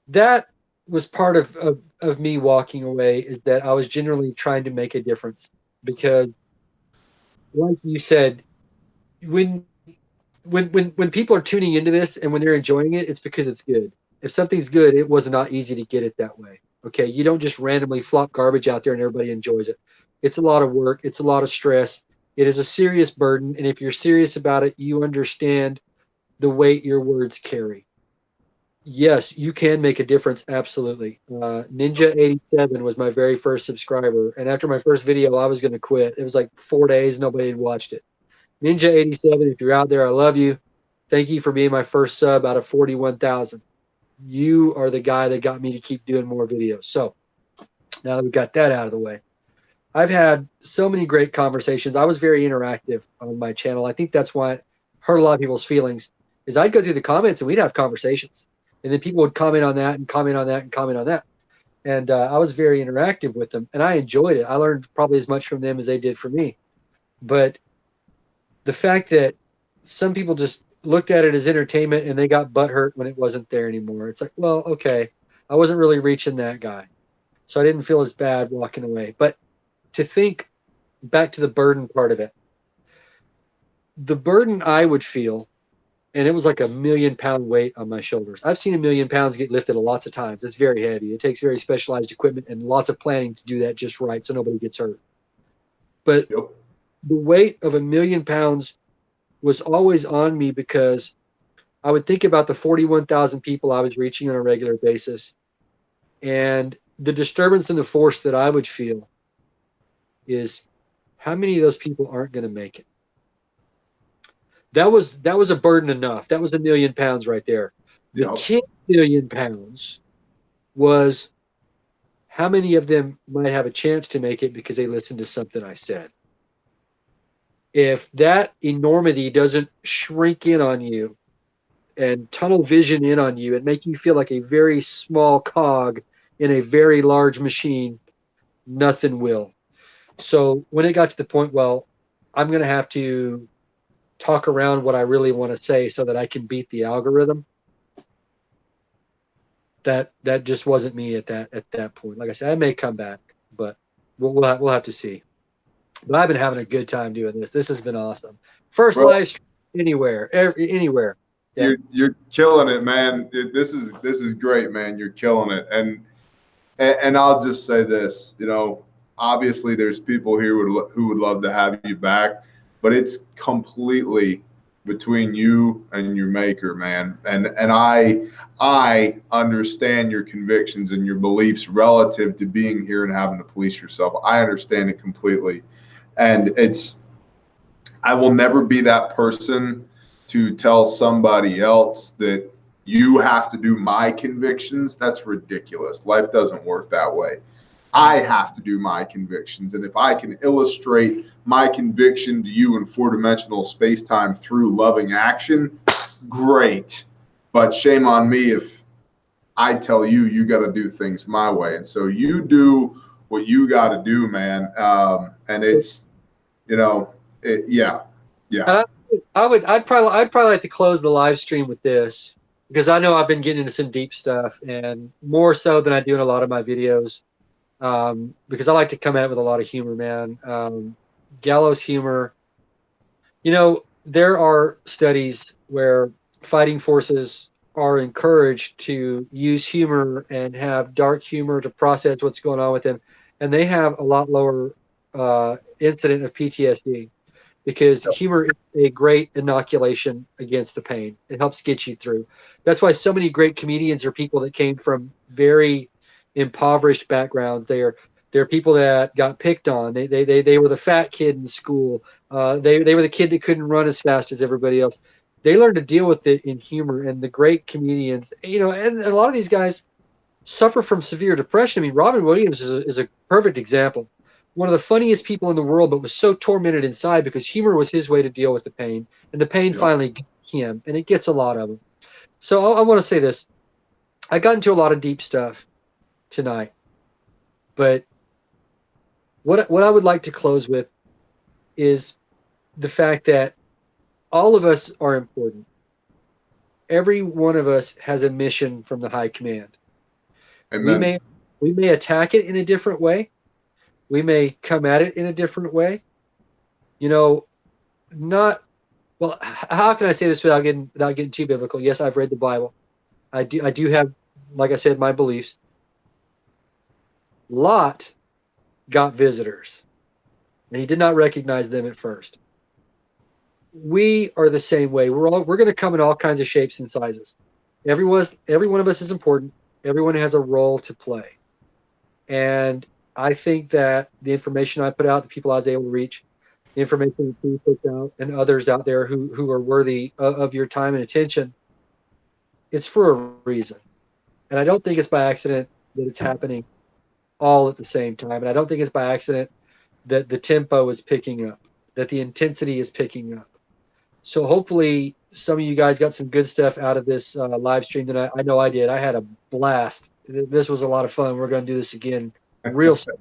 that was part of me walking away. Is that I was generally trying to make a difference because, like you said, when when people are tuning into this and when they're enjoying it, it's because it's good. If something's good, it was not easy to get it that way. Okay, you don't just randomly flop garbage out there and everybody enjoys it. It's a lot of work. It's a lot of stress. It is a serious burden, and if you're serious about it, you understand the weight your words carry. Yes, you can make a difference. Absolutely. Ninja87 was my very first subscriber, and after my first video, I was going to quit. It was like 4 days, nobody had watched it. Ninja87, if you're out there, I love you. Thank you for being my first sub out of 41,000. You are the guy that got me to keep doing more videos. So now that we got that out of the way, I've had so many great conversations. I was very interactive on my channel. I think that's why it hurt a lot of people's feelings is I'd go through the comments and we'd have conversations. And then people would comment on that and comment on that and comment on that. And I was very interactive with them and I enjoyed it. I learned probably as much from them as they did from me. But the fact that some people just looked at it as entertainment and they got butthurt when it wasn't there anymore. It's like, well, okay, I wasn't really reaching that guy. So I didn't feel as bad walking away. But to think back to the burden part of it, the burden I would feel, and it was like a 1,000,000-pound weight on my shoulders. I've seen 1,000,000 pounds get lifted lots of times. It's very heavy. It takes very specialized equipment and lots of planning to do that just right so nobody gets hurt. But Yep. the weight of 1,000,000 pounds was always on me because I would think about the 41,000 people I was reaching on a regular basis and the disturbance in the force that I would feel is how many of those people aren't going to make it. That was a burden enough. That was 1,000,000 pounds right there. The Yep. 10 million pounds was how many of them might have a chance to make it because they listened to something I said. If that enormity doesn't shrink in on you and tunnel vision in on you and make you feel like a very small cog in a very large machine, nothing will. So when it got to the point, well, I'm going to have to talk around what I really want to say so that I can beat the algorithm. That just wasn't me at that point. Like I said, I may come back, but we'll have to see. But I've been having a good time doing this. This has been awesome. First Bro, live stream anywhere, anywhere. Yeah. you're killing it, man. This is great, man. You're killing it. And I'll just say this, obviously there's people here who would love to have you back, but it's completely between you and your maker, man. And I understand your convictions and your beliefs relative to being here and having to police yourself. I understand it completely. And I will never be that person to tell somebody else that you have to do my convictions. That's ridiculous. Life doesn't work that way. I have to do my convictions. And if I can illustrate my conviction to you in four-dimensional space-time through loving action, great. But shame on me if I tell you, you got to do things my way. And so you do what you got to do, man. And it's, yeah. And I'd probably like to close the live stream with this because I know I've been getting into some deep stuff and more so than I do in a lot of my videos. Because I like to come at it with a lot of humor, man. Gallows humor. There are studies where fighting forces are encouraged to use humor and have dark humor to process what's going on with them, and they have a lot lower incident of PTSD. because humor is a great inoculation against the pain. It helps get you through. That's why so many great comedians are people that came from very impoverished backgrounds. They're people that got picked on. They were the fat kid in school. They were the kid that couldn't run as fast as everybody else. They learned to deal with it in humor. And the great comedians, and a lot of these guys suffer from severe depression. I mean, Robin Williams is a perfect example. One of the funniest people in the world, but was so tormented inside because humor was his way to deal with the pain, and the pain finally got him, and it gets a lot of them. So I want to say this: I got into a lot of deep stuff tonight, but what I would like to close with is the fact that all of us are important. Every one of us has a mission from the high command. Amen. We may attack it in a different way. We may come at it in a different way. How can I say this without getting too biblical? Yes, I've read the Bible. I do have, like I said, my beliefs. Lot got visitors, and he did not recognize them at first. We are the same way. We're going to come in all kinds of shapes and sizes. Every one of us is important. Everyone has a role to play. And I think that the information I put out, the people I was able to reach, the information that you put out, and others out there who are worthy of your time and attention, it's for a reason. And I don't think it's by accident that it's happening all at the same time. And I don't think it's by accident that the tempo is picking up, that the intensity is picking up. So hopefully some of you guys got some good stuff out of this live stream tonight. I know I did. I had a blast. This was a lot of fun. We're going to do this again real soon.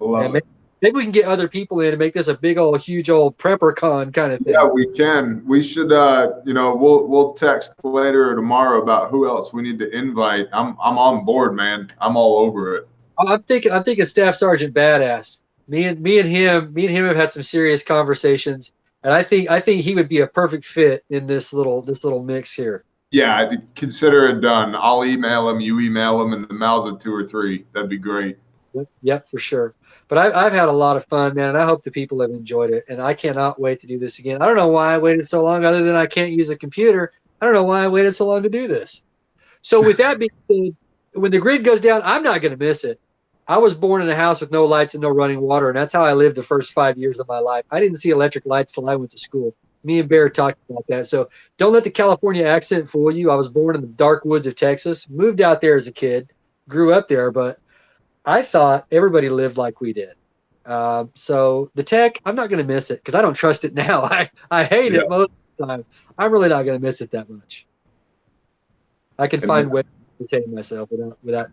Maybe we can get other people in and make this a big old, huge old prepper con kind of thing. Yeah, we can. We should, we'll text later or tomorrow about who else we need to invite. I'm on board, man. I'm all over it. I'm thinking Staff Sergeant Badass. Me and him have had some serious conversations, and I think he would be a perfect fit in this little mix here. Yeah, I'd consider it done. I'll email him, you email him, and the mouths of 2 or 3. That'd be great. Yep, for sure. But I've had a lot of fun, man, and I hope the people have enjoyed it. And I cannot wait to do this again. I don't know why I waited so long, other than I can't use a computer. I don't know why I waited so long to do this. So with that being said, when the grid goes down, I'm not going to miss it. I was born in a house with no lights and no running water, and that's how I lived the first 5 years of my life. I didn't see electric lights till I went to school. Me and Bear talked about that. So don't let the California accent fool you. I was born in the dark woods of Texas, moved out there as a kid, grew up there, but I thought everybody lived like we did. So the tech, I'm not going to miss it because I don't trust it now. I hate it most of the time. I'm really not going to miss it that much. I can find ways to entertain myself without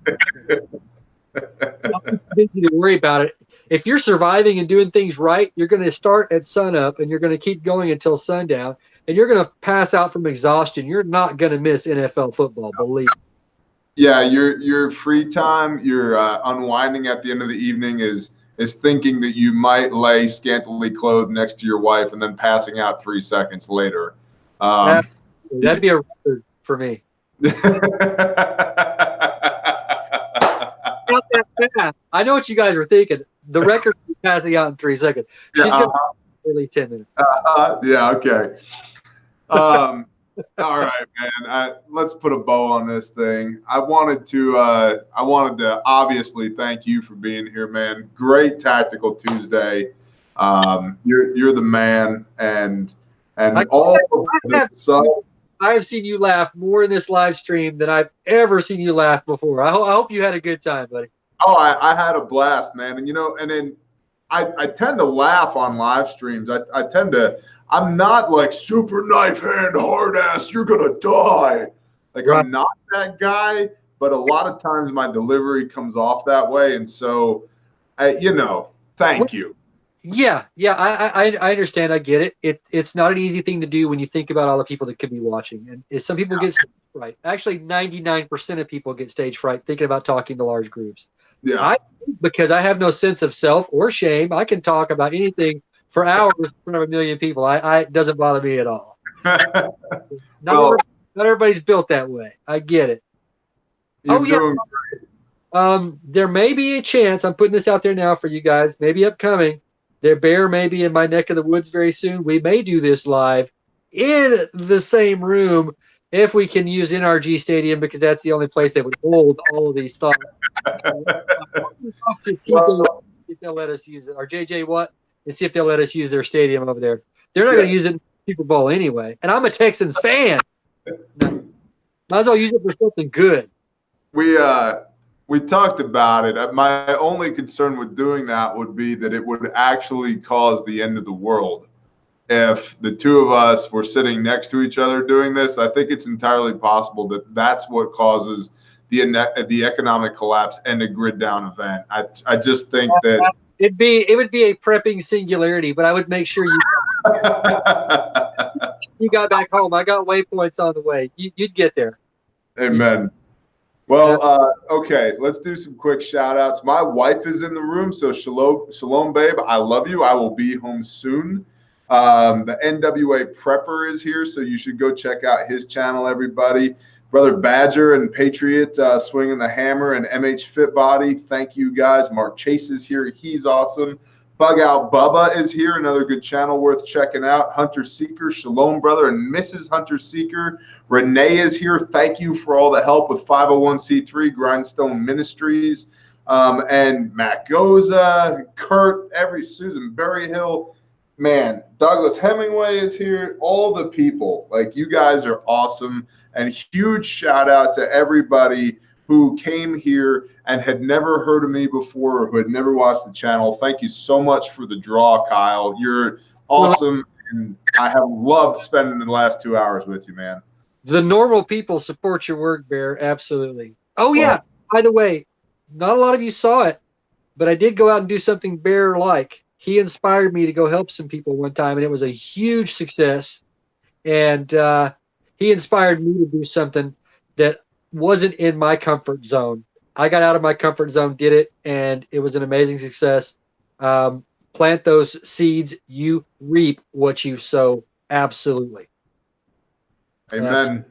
I'm busy to worry about it. If you're surviving and doing things right, you're going to start at sunup and you're going to keep going until sundown, and you're going to pass out from exhaustion. You're not going to miss NFL football, believe me. Yeah, your free time, your unwinding at the end of the evening is thinking that you might lay scantily clothed next to your wife and then passing out 3 seconds later. That'd be a record for me. Not that fast. I know what you guys were thinking. The record is passing out in 3 seconds. She's going to really 10 minutes. Yeah, okay. All right, man. Let's put a bow on this thing. I wanted to obviously thank you for being here, man. Great Tactical Tuesday. You're the man, and I have seen you laugh more in this live stream than I've ever seen you laugh before. I hope you had a good time, buddy. Oh, I had a blast, man. And then I tend to laugh on live streams. I'm not like super knife hand hard ass, you're going to die. Like, right. I'm not that guy, but a lot of times my delivery comes off that way. And so, thank you. Yeah, I understand. I get it. It's not an easy thing to do when you think about all the people that could be watching. And some people get stage fright. Actually, 99% of people get stage fright thinking about talking to large groups. Yeah. Because I have no sense of self or shame, I can talk about anything for hours in front of 1 million people. It doesn't bother me at all. Not everybody's built that way. I get it. There may be a chance, I'm putting this out there now for you guys, maybe upcoming, Their bear may be in my neck of the woods very soon. We may do this live in the same room if we can use NRG Stadium, because that's the only place that would hold all of these thoughts. Talk to TJ if they'll let us use it, or JJ Watt, and see if they'll let us use their stadium over there. They're not going to use it in the Super Bowl anyway, and I'm a Texans fan. No. Might as well use it for something good. We talked about it. My only concern with doing that would be that it would actually cause the end of the world. If the two of us were sitting next to each other doing this, I think it's entirely possible that that's what causes the economic collapse and a grid down event. I just think that it would be a prepping singularity, but I would make sure you you got back home. I got waypoints on the way. You'd get there. Amen. Well, okay, let's do some quick shout outs. My wife is in the room, so shalom, babe. I love you. I will be home soon. The NWA Prepper is here, so you should go check out his channel, everybody. Brother Badger and Patriot swinging the hammer, and MH Fit Body. Thank you, guys. Mark Chase is here. He's awesome. Bug Out Bubba is here, another good channel worth checking out. Hunter Seeker, shalom, brother, and Mrs. Hunter Seeker. Renee is here. Thank you for all the help with 501c3 Grindstone Ministries. And Matt Goza, Kurt, Susan Berryhill. Man, Douglas Hemingway is here. All the people, like, you guys are awesome. And huge shout out to everybody who came here and had never heard of me before, or who had never watched the channel. Thank you so much for the draw, Kyle. You're awesome, and I have loved spending the last 2 hours with you, man. The normal people support your work, Bear. Absolutely. Oh, yeah. By the way, not a lot of you saw it, but I did go out and do something Bear-like. He inspired me to go help some people one time, and it was a huge success. And he inspired me to do something that wasn't in my comfort zone. I got out of my comfort zone, did it, and it was an amazing success. Plant those seeds, you reap what you sow. Absolutely. Amen.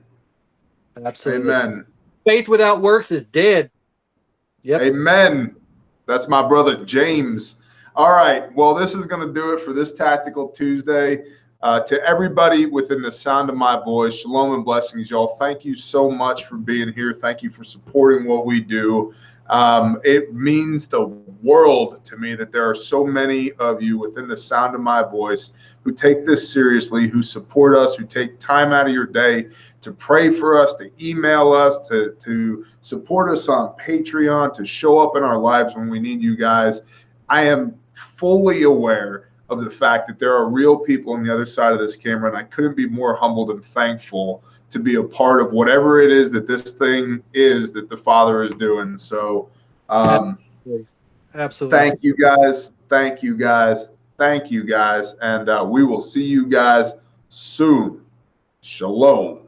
Absolutely. Amen. Faith without works is dead. Yep. Amen. That's my brother James. All right. Well, this is going to do it for this Tactical Tuesday. To everybody within the sound of my voice, shalom and blessings, y'all. Thank you so much for being here. Thank you for supporting what we do. It means the world to me that there are so many of you within the sound of my voice who take this seriously, who support us, who take time out of your day to pray for us, to email us, to support us on Patreon, to show up in our lives when we need you guys. I am fully aware of the fact that there are real people on the other side of this camera, and I couldn't be more humbled and thankful to be a part of whatever it is that this thing is that the Father is doing. So absolutely. Thank you guys. Thank you guys. Thank you guys. And we will see you guys soon. Shalom.